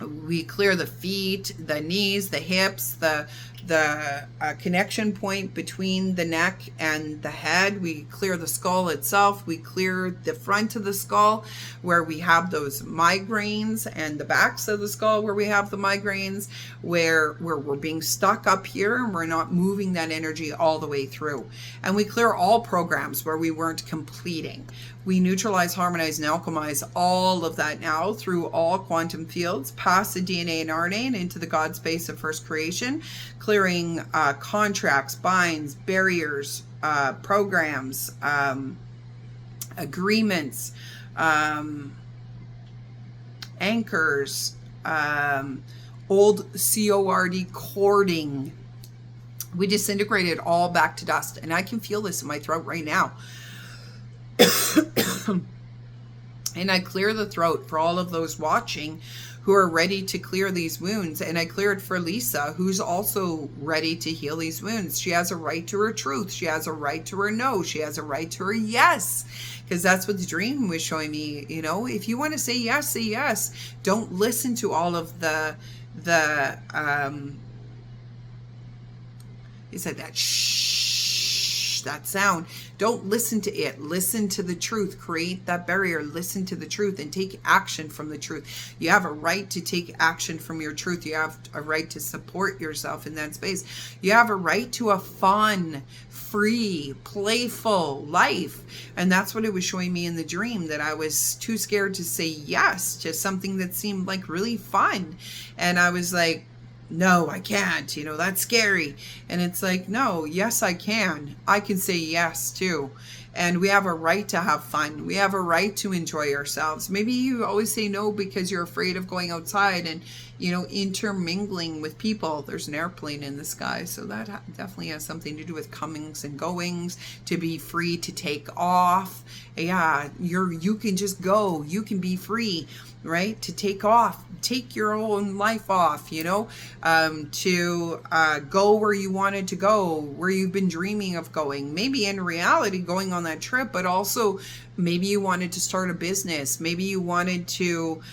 We clear the feet, the knees, the hips, the connection point between the neck and the head. We clear the skull itself. We clear the front of the skull where we have those migraines, and the backs of the skull where we have the migraines, where we're being stuck up here and we're not moving that energy all the way through. And we clear all programs where we weren't completing. We neutralize, harmonize, and alchemize all of that now through all quantum fields, past the DNA and RNA and into the God space of first creation, clearing contracts, binds, barriers, programs, agreements, anchors, old CORD cording. We disintegrate it all back to dust. And I can feel this in my throat right now. And I clear the throat for all of those watching who are ready to clear these wounds. And I cleared for Lisa, who's also ready to heal these wounds. She has a right to her truth. She has a right to her no. She has a right to her yes. Because that's what the dream was showing me. You know, if you want to say yes, say yes. Don't listen to all of the he said that shh, that sound. Don't listen to it. Listen to the truth. Create that barrier. Listen to the truth and take action from the truth. You have a right to take action from your truth. You have a right to support yourself in that space. You have a right to a fun, free, playful life. And that's what it was showing me in the dream, that I was too scared to say yes to something that seemed like really fun. And I was like, no, I can't, you know, that's scary. And it's like, no, yes, I can say yes too. And we have a right to have fun. We have a right to enjoy ourselves. Maybe you always say no because you're afraid of going outside and, you know, intermingling with people. There's an airplane in the sky, so that definitely has something to do with comings and goings, to be free to take off. Yeah, you can just go. You can be free, right? To take off, take your own life off, you know, to go where you wanted to go, where you've been dreaming of going. Maybe in reality going on that trip, but also maybe you wanted to start a business. Maybe you wanted to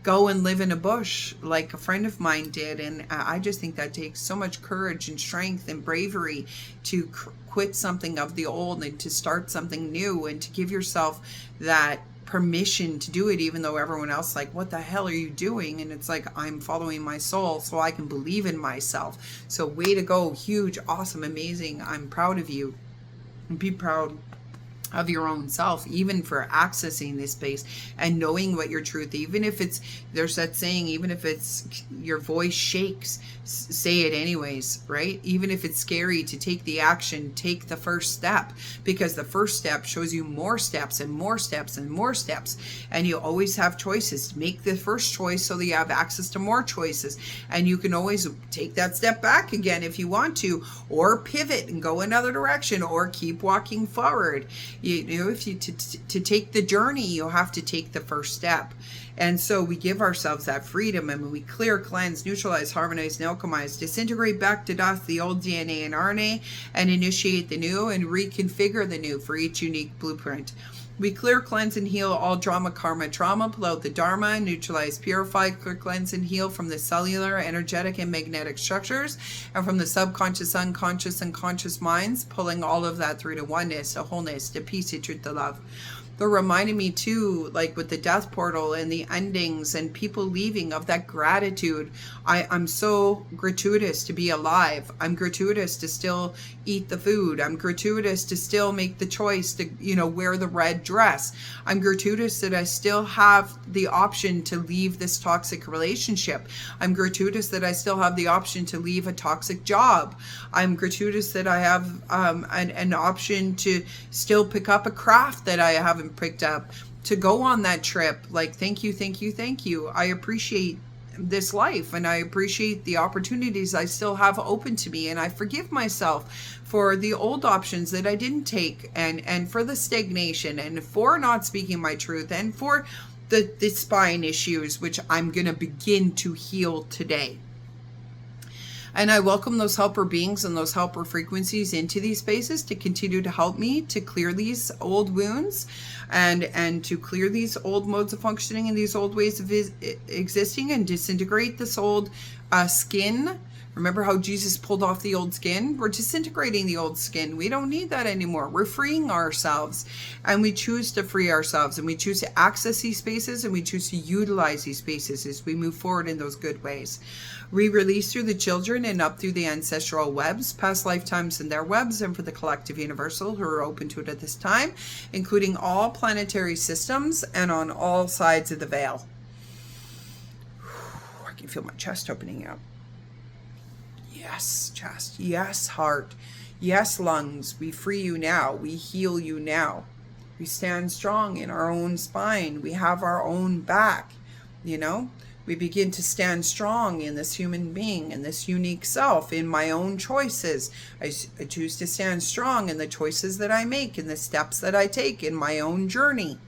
go and live in a bush like a friend of mine did. And I just think that takes so much courage and strength and bravery to quit something of the old and to start something new, and to give yourself that permission to do it, even though everyone else like, what the hell are you doing? And it's like, I'm following my soul so I can believe in myself. So way to go. Huge, awesome, amazing. I'm proud of you. And be proud of your own self, even for accessing this space and knowing what your truth, even if it's, there's that saying, even if it's your voice shakes, say it anyways, right? Even if it's scary to take the action, take the first step, because the first step shows you more steps and more steps and more steps. And you always have choices. Make the first choice so that you have access to more choices. And you can always take that step back again if you want to, or pivot and go another direction, or keep walking forward. You know, if you to take the journey, you have to take the first step. And so we give ourselves that freedom, and we clear, cleanse, neutralize, harmonize, and alchemize, disintegrate back to dust the old DNA and RNA, and initiate the new and reconfigure the new for each unique blueprint. We clear, cleanse, and heal all drama, karma, trauma, pull out the dharma, neutralize, purify, clear, cleanse, and heal from the cellular, energetic, and magnetic structures, and from the subconscious, unconscious, and conscious minds, pulling all of that through to oneness, to wholeness, to peace, to truth, to love. They're reminding me too, like with the death portal and the endings and people leaving, of that gratitude. I'm so gratuitous to be alive. I'm gratuitous to still eat the food. I'm gratuitous to still make the choice to, you know, wear the red dress. I'm gratuitous that I still have the option to leave this toxic relationship. I'm gratuitous that I still have the option to leave a toxic job. I'm gratuitous that I have an option to still pick up a craft that I haven't picked up, to go on that trip. Like, thank you, thank you, thank you. I appreciate this life, and I appreciate the opportunities I still have open to me, and I forgive myself for the old options that I didn't take, and for the stagnation, and for not speaking my truth, and for the spine issues, which I'm going to begin to heal today. And I welcome those helper beings and those helper frequencies into these spaces to continue to help me to clear these old wounds, and to clear these old modes of functioning and these old ways of existing, and disintegrate this old skin. Remember how Jesus pulled off the old skin? We're disintegrating the old skin. We don't need that anymore. We're freeing ourselves, and we choose to free ourselves, and we choose to access these spaces, and we choose to utilize these spaces as we move forward in those good ways. We release through the children and up through the ancestral webs, past lifetimes and their webs, and for the collective universal who are open to it at this time, including all planetary systems and on all sides of the veil. I can feel my chest opening up. Yes, chest. Yes, heart. Yes, lungs. We free you now. We heal you now. We stand strong in our own spine. We have our own back, you know. We begin to stand strong in this human being, in this unique self, in my own choices. I choose to stand strong in the choices that I make, in the steps that I take in my own journey.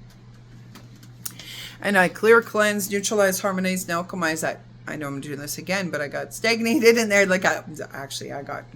And I clear, cleanse, neutralize, harmonize, and alchemize that. I know I'm doing this again, but I got stagnated in there. I got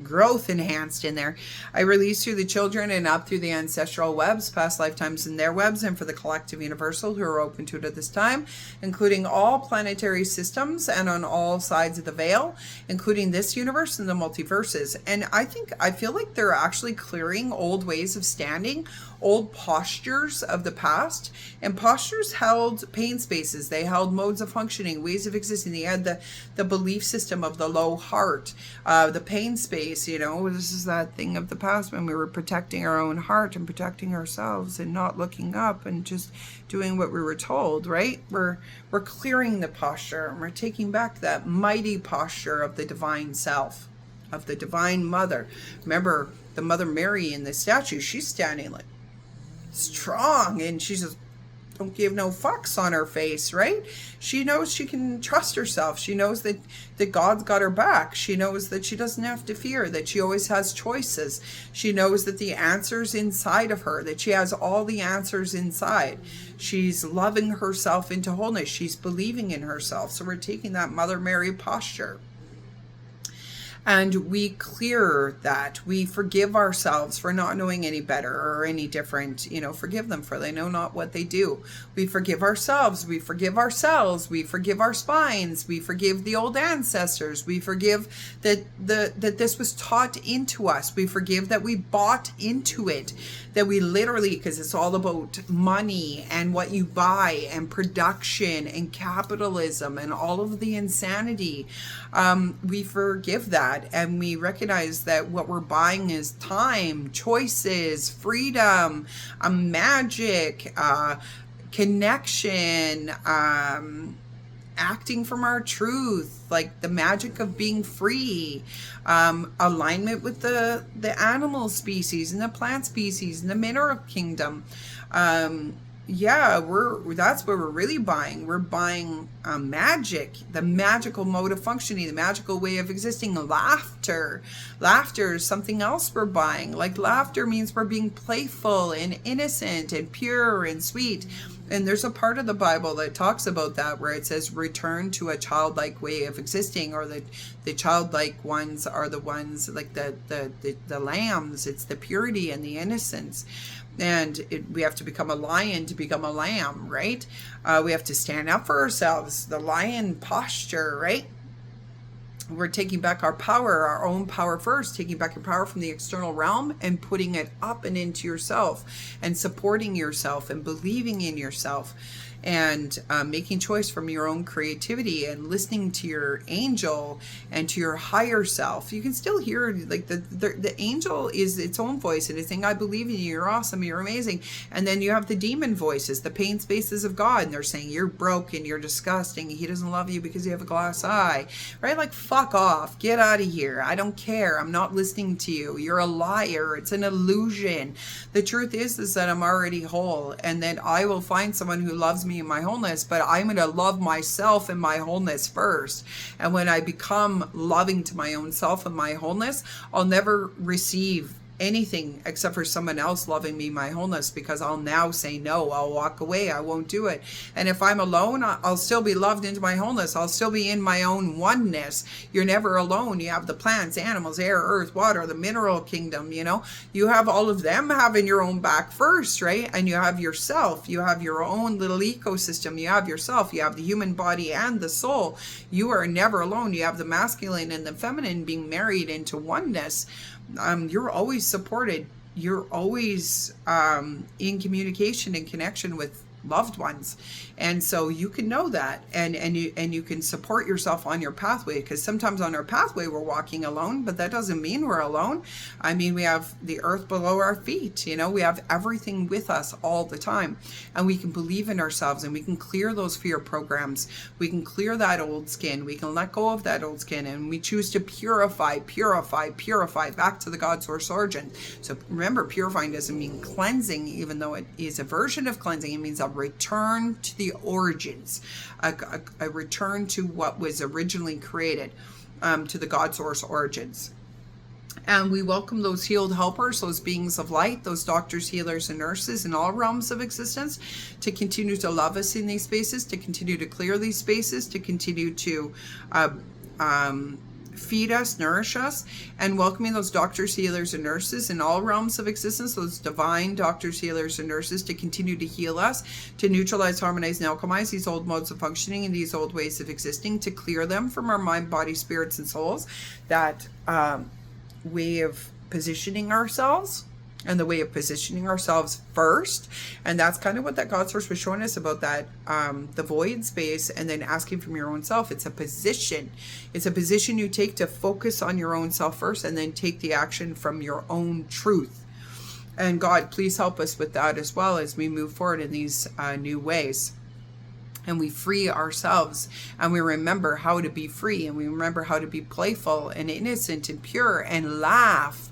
growth enhanced in there. I release through the children and up through the ancestral webs, past lifetimes in their webs, and for the collective universal who are open to it at this time, including all planetary systems and on all sides of the veil, including this universe and the multiverses. And I feel like they're actually clearing old ways of standing, old postures of the past. And postures held pain spaces. They held modes of functioning, ways of existing. They had the belief system of the low heart, the pain space. This is that thing of the past when we were protecting our own heart and protecting ourselves and not looking up and just doing what we were told, right? We're clearing the posture, and we're taking back that mighty posture of the divine self, of the divine mother. Remember the Mother Mary in the statue, she's standing like strong, and she just don't give no fucks on her face, right? She knows she can trust herself. She knows that God's got her back. She knows that she doesn't have to fear, that she always has choices. She knows that the answer's inside of her, that she has all the answers inside. She's loving herself into wholeness. She's believing in herself. So we're taking that Mother Mary posture. And we clear that. We forgive ourselves for not knowing any better or any different. Forgive them, for they know not what they do. We forgive ourselves. We forgive ourselves. We forgive our spines. We forgive the old ancestors. We forgive that this was taught into us. We forgive that we bought into it. That we literally, because it's all about money and what you buy and production and capitalism and all of the insanity. We forgive that. And we recognize that what we're buying is time, choices, freedom, magic, connection, acting from our truth, like the magic of being free, alignment with the animal species and the plant species and the mineral kingdom. That's what we're really buying. We're buying magic, the magical mode of functioning, the magical way of existing. Laughter is something else we're buying. Like laughter means we're being playful and innocent and pure and sweet. And there's a part of the Bible that talks about that, where it says return to a childlike way of existing, or the childlike ones are the ones like the lambs. It's the purity and the innocence. And we have to become a lion to become a lamb, right? We have to stand up for ourselves, the lion posture, right? We're taking back our power, our own power first, taking back your power from the external realm and putting it up and into yourself, and supporting yourself and believing in yourself, and making choice from your own creativity and listening to your angel and to your higher self. You can still hear like the angel is its own voice, and it's saying, I believe in you, you're awesome, you're amazing. And then you have the demon voices, the pain spaces of God, and they're saying you're broken, you're disgusting, he doesn't love you because you have a glass eye, right? Like, fuck off, get out of here, I don't care, I'm not listening to you, you're a liar, it's an illusion. The truth is that I'm already whole, and that I will find someone who loves me in my wholeness, but I'm going to love myself in my wholeness first. And when I become loving to my own self and my wholeness, I'll never receive anything except for someone else loving me my wholeness, because I'll now say no, I'll walk away, I won't do it. And if I'm alone, I'll still be loved into my wholeness, I'll still be in my own oneness. You're never alone. You have the plants, animals, air, earth, water, the mineral kingdom, you have all of them having your own back first, right? And you have yourself, you have your own little ecosystem, you have yourself, you have the human body and the soul. You are never alone. You have the masculine and the feminine being married into oneness. You're always supported. You're always in communication and connection with loved ones. And so you can know that, and you can support yourself on your pathway, because sometimes on our pathway we're walking alone, but that doesn't mean we're alone. I mean, we have the earth below our feet, we have everything with us all the time, and we can believe in ourselves, and we can clear those fear programs. We can clear that old skin. We can let go of that old skin, and we choose to purify back to the Godsource origin. So remember, purifying doesn't mean cleansing, even though it is a version of cleansing. It means a return to the origins, a return to what was originally created, to the Godsource origins. And we welcome those healed helpers, those beings of light, those doctors, healers, and nurses in all realms of existence to continue to love us in these spaces, to continue to clear these spaces, to continue to feed us, nourish us, and welcoming those doctors, healers, and nurses in all realms of existence, those divine doctors, healers, and nurses to continue to heal us, to neutralize, harmonize, and alchemize these old modes of functioning and these old ways of existing, to clear them from our mind, body, spirits, and souls, that way of positioning ourselves and the way of positioning ourselves first. And that's kind of what that God source was showing us about that, the void space, and then asking from your own self. It's a position. It's a position you take to focus on your own self first, and then take the action from your own truth. And God, please help us with that as well as we move forward in these new ways. And we free ourselves, and we remember how to be free, and we remember how to be playful and innocent and pure and laugh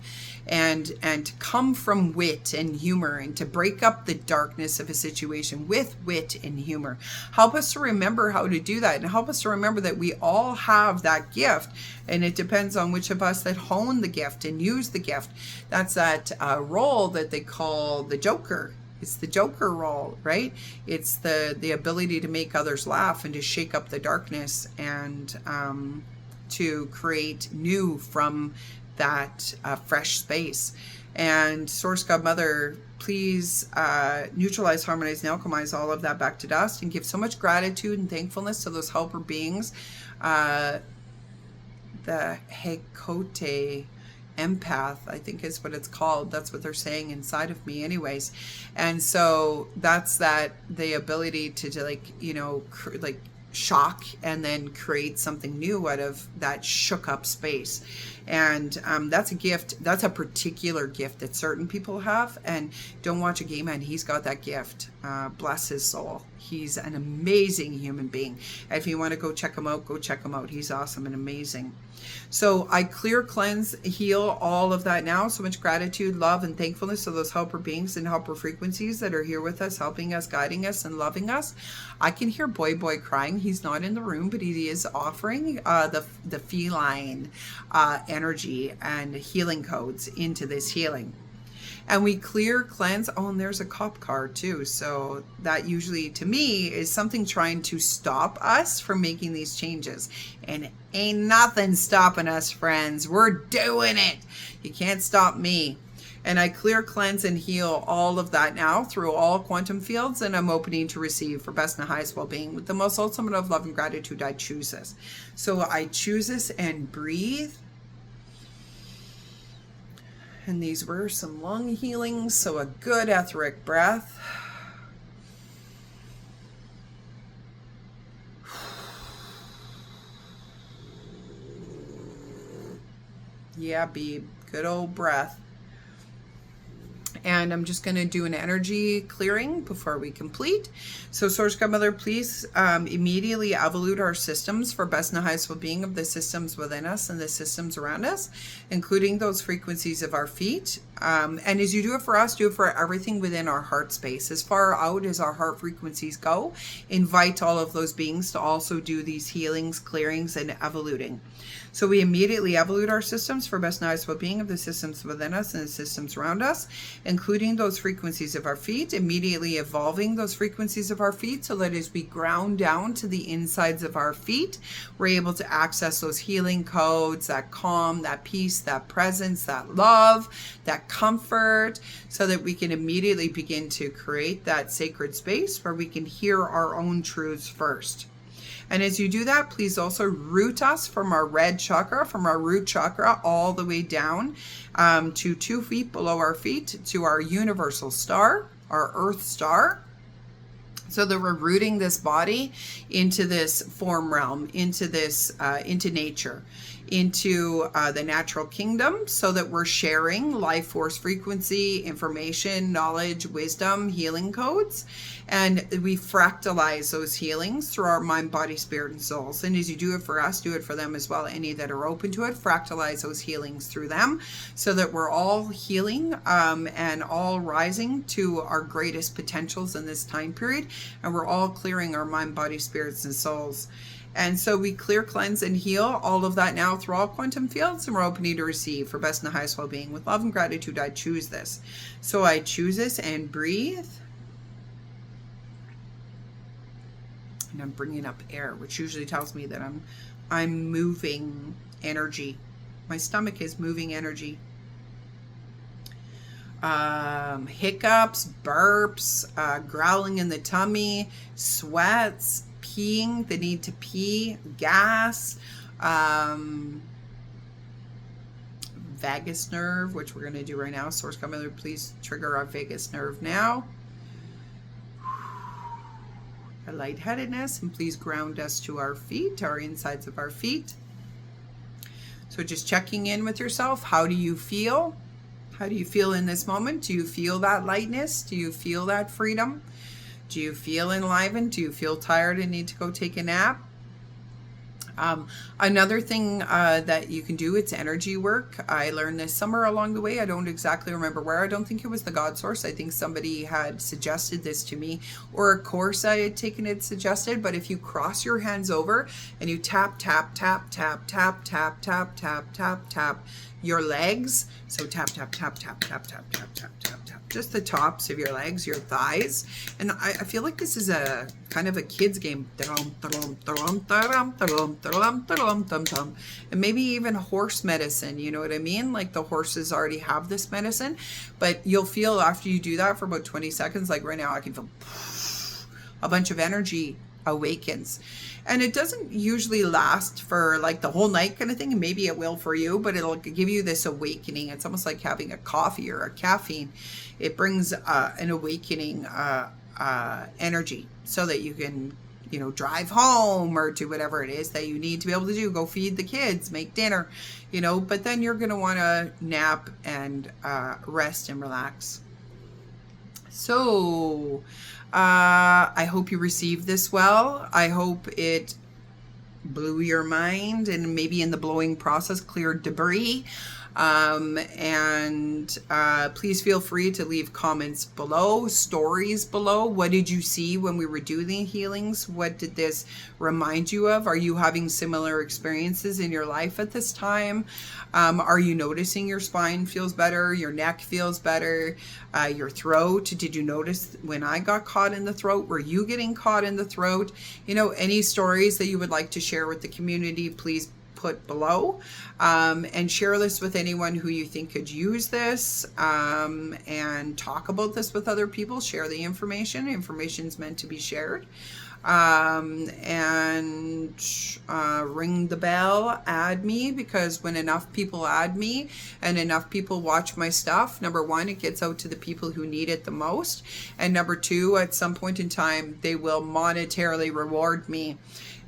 and to come from wit and humor, and to break up the darkness of a situation with wit and humor. Help us to remember how to do that, and help us to remember that we all have that gift, and it depends on which of us that hone the gift and use the gift. That's that role that they call the Joker. It's the Joker role, right? It's the ability to make others laugh and to shake up the darkness, and to create new from that fresh space. And Source God Mother, please neutralize, harmonize, and alchemize all of that back to dust, and give so much gratitude and thankfulness to those helper beings, the Hekote empath, I think is what it's called. That's what they're saying inside of me anyways. And so that's the ability to like, like shock and then create something new out of that shook up space. And that's a gift. That's a particular gift that certain people have. And don't watch a gay man. He's got that gift. Bless his soul. He's an amazing human being. If you want to go check him out, go check him out. He's awesome and amazing. So I clear, cleanse, heal all of that now. So much gratitude, love, and thankfulness to those helper beings and helper frequencies that are here with us, helping us, guiding us, and loving us. I can hear Boy crying. He's not in the room, but he is offering the feline energy and healing codes into this healing. And we clear, cleanse. Oh, and there's a cop card too. So that usually, to me, is something trying to stop us from making these changes. And ain't nothing stopping us, friends. We're doing it. You can't stop me. And I clear, cleanse, and heal all of that now through all quantum fields. And I'm opening to receive for best and highest well-being. With the most ultimate of love and gratitude, I choose this. So I choose this and breathe. And these were some lung healings, so a good etheric breath. Yeah, babe, good old breath. And I'm just going to do an energy clearing before we complete. So Source Godmother, please immediately evolute our systems for best and highest well-being of the systems within us and the systems around us, including those frequencies of our feet. And as you do it for us, do it for everything within our heart space. As far out as our heart frequencies go, invite all of those beings to also do these healings, clearings, and evoluting. So we immediately evolute our systems for best and highest well-being of the systems within us and the systems around us, including those frequencies of our feet, immediately evolving those frequencies of our feet so that as we ground down to the insides of our feet, we're able to access those healing codes, that calm, that peace, that presence, that love, that comfort, so that we can immediately begin to create that sacred space where we can hear our own truths first. And as you do that, please also root us from our red chakra, from our root chakra, all the way down to 2 feet below our feet to our universal star, our earth star. So that we're rooting this body into this form realm, into this, into nature, into the natural kingdom, so that we're sharing life force frequency, information, knowledge, wisdom, healing codes. And we fractalize those healings through our mind, body, spirit, and souls. And as you do it for us, do it for them as well. Any that are open to it, fractalize those healings through them, so that we're all healing and all rising to our greatest potentials in this time period. And we're all clearing our mind, body, spirits, and souls. And so we clear, cleanse, and heal all of that now through all quantum fields, and we're opening to receive for best and highest well-being. With love and gratitude, I choose this. So I choose this and breathe. And I'm bringing up air, which usually tells me that I'm moving energy. My stomach is moving energy. Hiccups, burps, growling in the tummy, sweats, peeing, the need to pee, gas, vagus nerve, which we're going to do right now. Source Godmother, please trigger our vagus nerve now. A lightheadedness, and please ground us to our feet, our insides of our feet. So just checking in with yourself. How do you feel? How do you feel in this moment? Do you feel that lightness? Do you feel that freedom? Do you feel enlivened? Do you feel tired and need to go take a nap? Another thing that you can do, it's energy work. I learned this somewhere along the way. I don't exactly remember where. I don't think it was the Godsource. I think somebody had suggested this to me, or a course I had taken it suggested. But if you cross your hands over and you tap, tap, tap, tap, tap, tap, tap, tap, tap, tap your legs. So tap, tap, tap, tap, tap, tap, tap, tap, tap, tap. Just the tops of your legs, your thighs. And I feel like this is a kind of a kid's game. And maybe even horse medicine, you know what I mean? Like the horses already have this medicine. But you'll feel after you do that for about 20 seconds, like right now I can feel a bunch of energy awakens. And it doesn't usually last for like the whole night kind of thing. And maybe it will for you, but it'll give you this awakening. It's almost like having a coffee or a caffeine. It brings an awakening energy so that you can, you know, drive home or do whatever it is that you need to be able to do. Go feed the kids, make dinner, you know, but then you're going to want to nap and rest and relax. So I hope you received this well. I hope it blew your mind and maybe in the blowing process cleared debris. Please feel free to leave comments below, stories below. What did you see when we were doing healings? What did this remind you of? Are you having similar experiences in your life at this time? Are you noticing your spine feels better? Your neck feels better? Your throat? Did you notice when I got caught in the throat? Were you getting caught in the throat? You know, any stories that you would like to share with the community, please put below, and share this with anyone who you think could use this, and talk about this with other people. Share the information. Information's meant to be shared. Ring the bell, add me, because when enough people add me and enough people watch my stuff, number one, it gets out to the people who need it the most, and number two, at some point in time, they will monetarily reward me.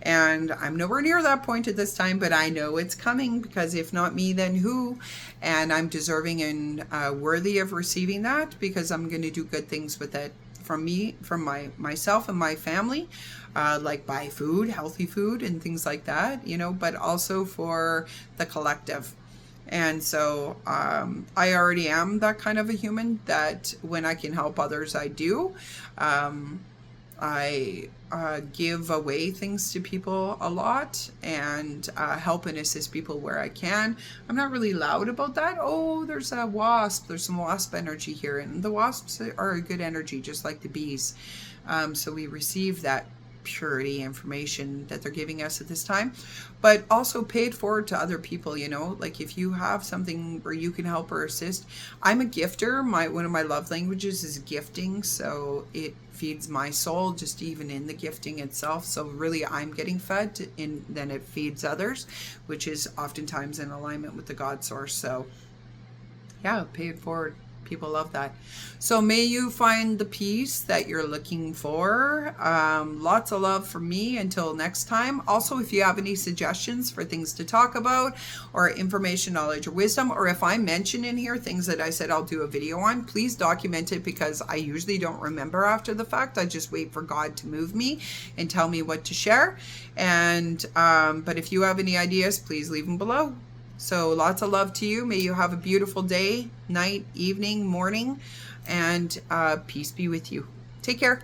And I'm nowhere near that point at this time, but I know it's coming, because if not me, then who? And I'm deserving and worthy of receiving that, because I'm going to do good things with it from me, from myself and my family, like buy food, healthy food and things like that, you know, but also for the collective. And so I already am that kind of a human that when I can help others, I do. I give away things to people a lot, and help and assist people where I can. I'm not really loud about that. Oh, there's a wasp. There's some wasp energy here, and the wasps are a good energy, just like the bees. So we receive that purity information that they're giving us at this time, but also pay it forward to other people. You know, like if you have something where you can help or assist. I'm a gifter. One of my love languages is gifting, so it feeds my soul just even in the gifting itself. So really I'm getting fed, and then it feeds others, which is oftentimes in alignment with the God source. So yeah, pay it forward. People love that. So may you find the peace that you're looking for. Lots of love from me until next time. Also, if you have any suggestions for things to talk about, or information, knowledge, or wisdom, or if I mention in here things that I said I'll do a video on, please document it, because I usually don't remember after the fact. I just wait for God to move me and tell me what to share. And but if you have any ideas, please leave them below. So lots of love to you. May you have a beautiful day, night, evening, morning, and peace be with you. Take care.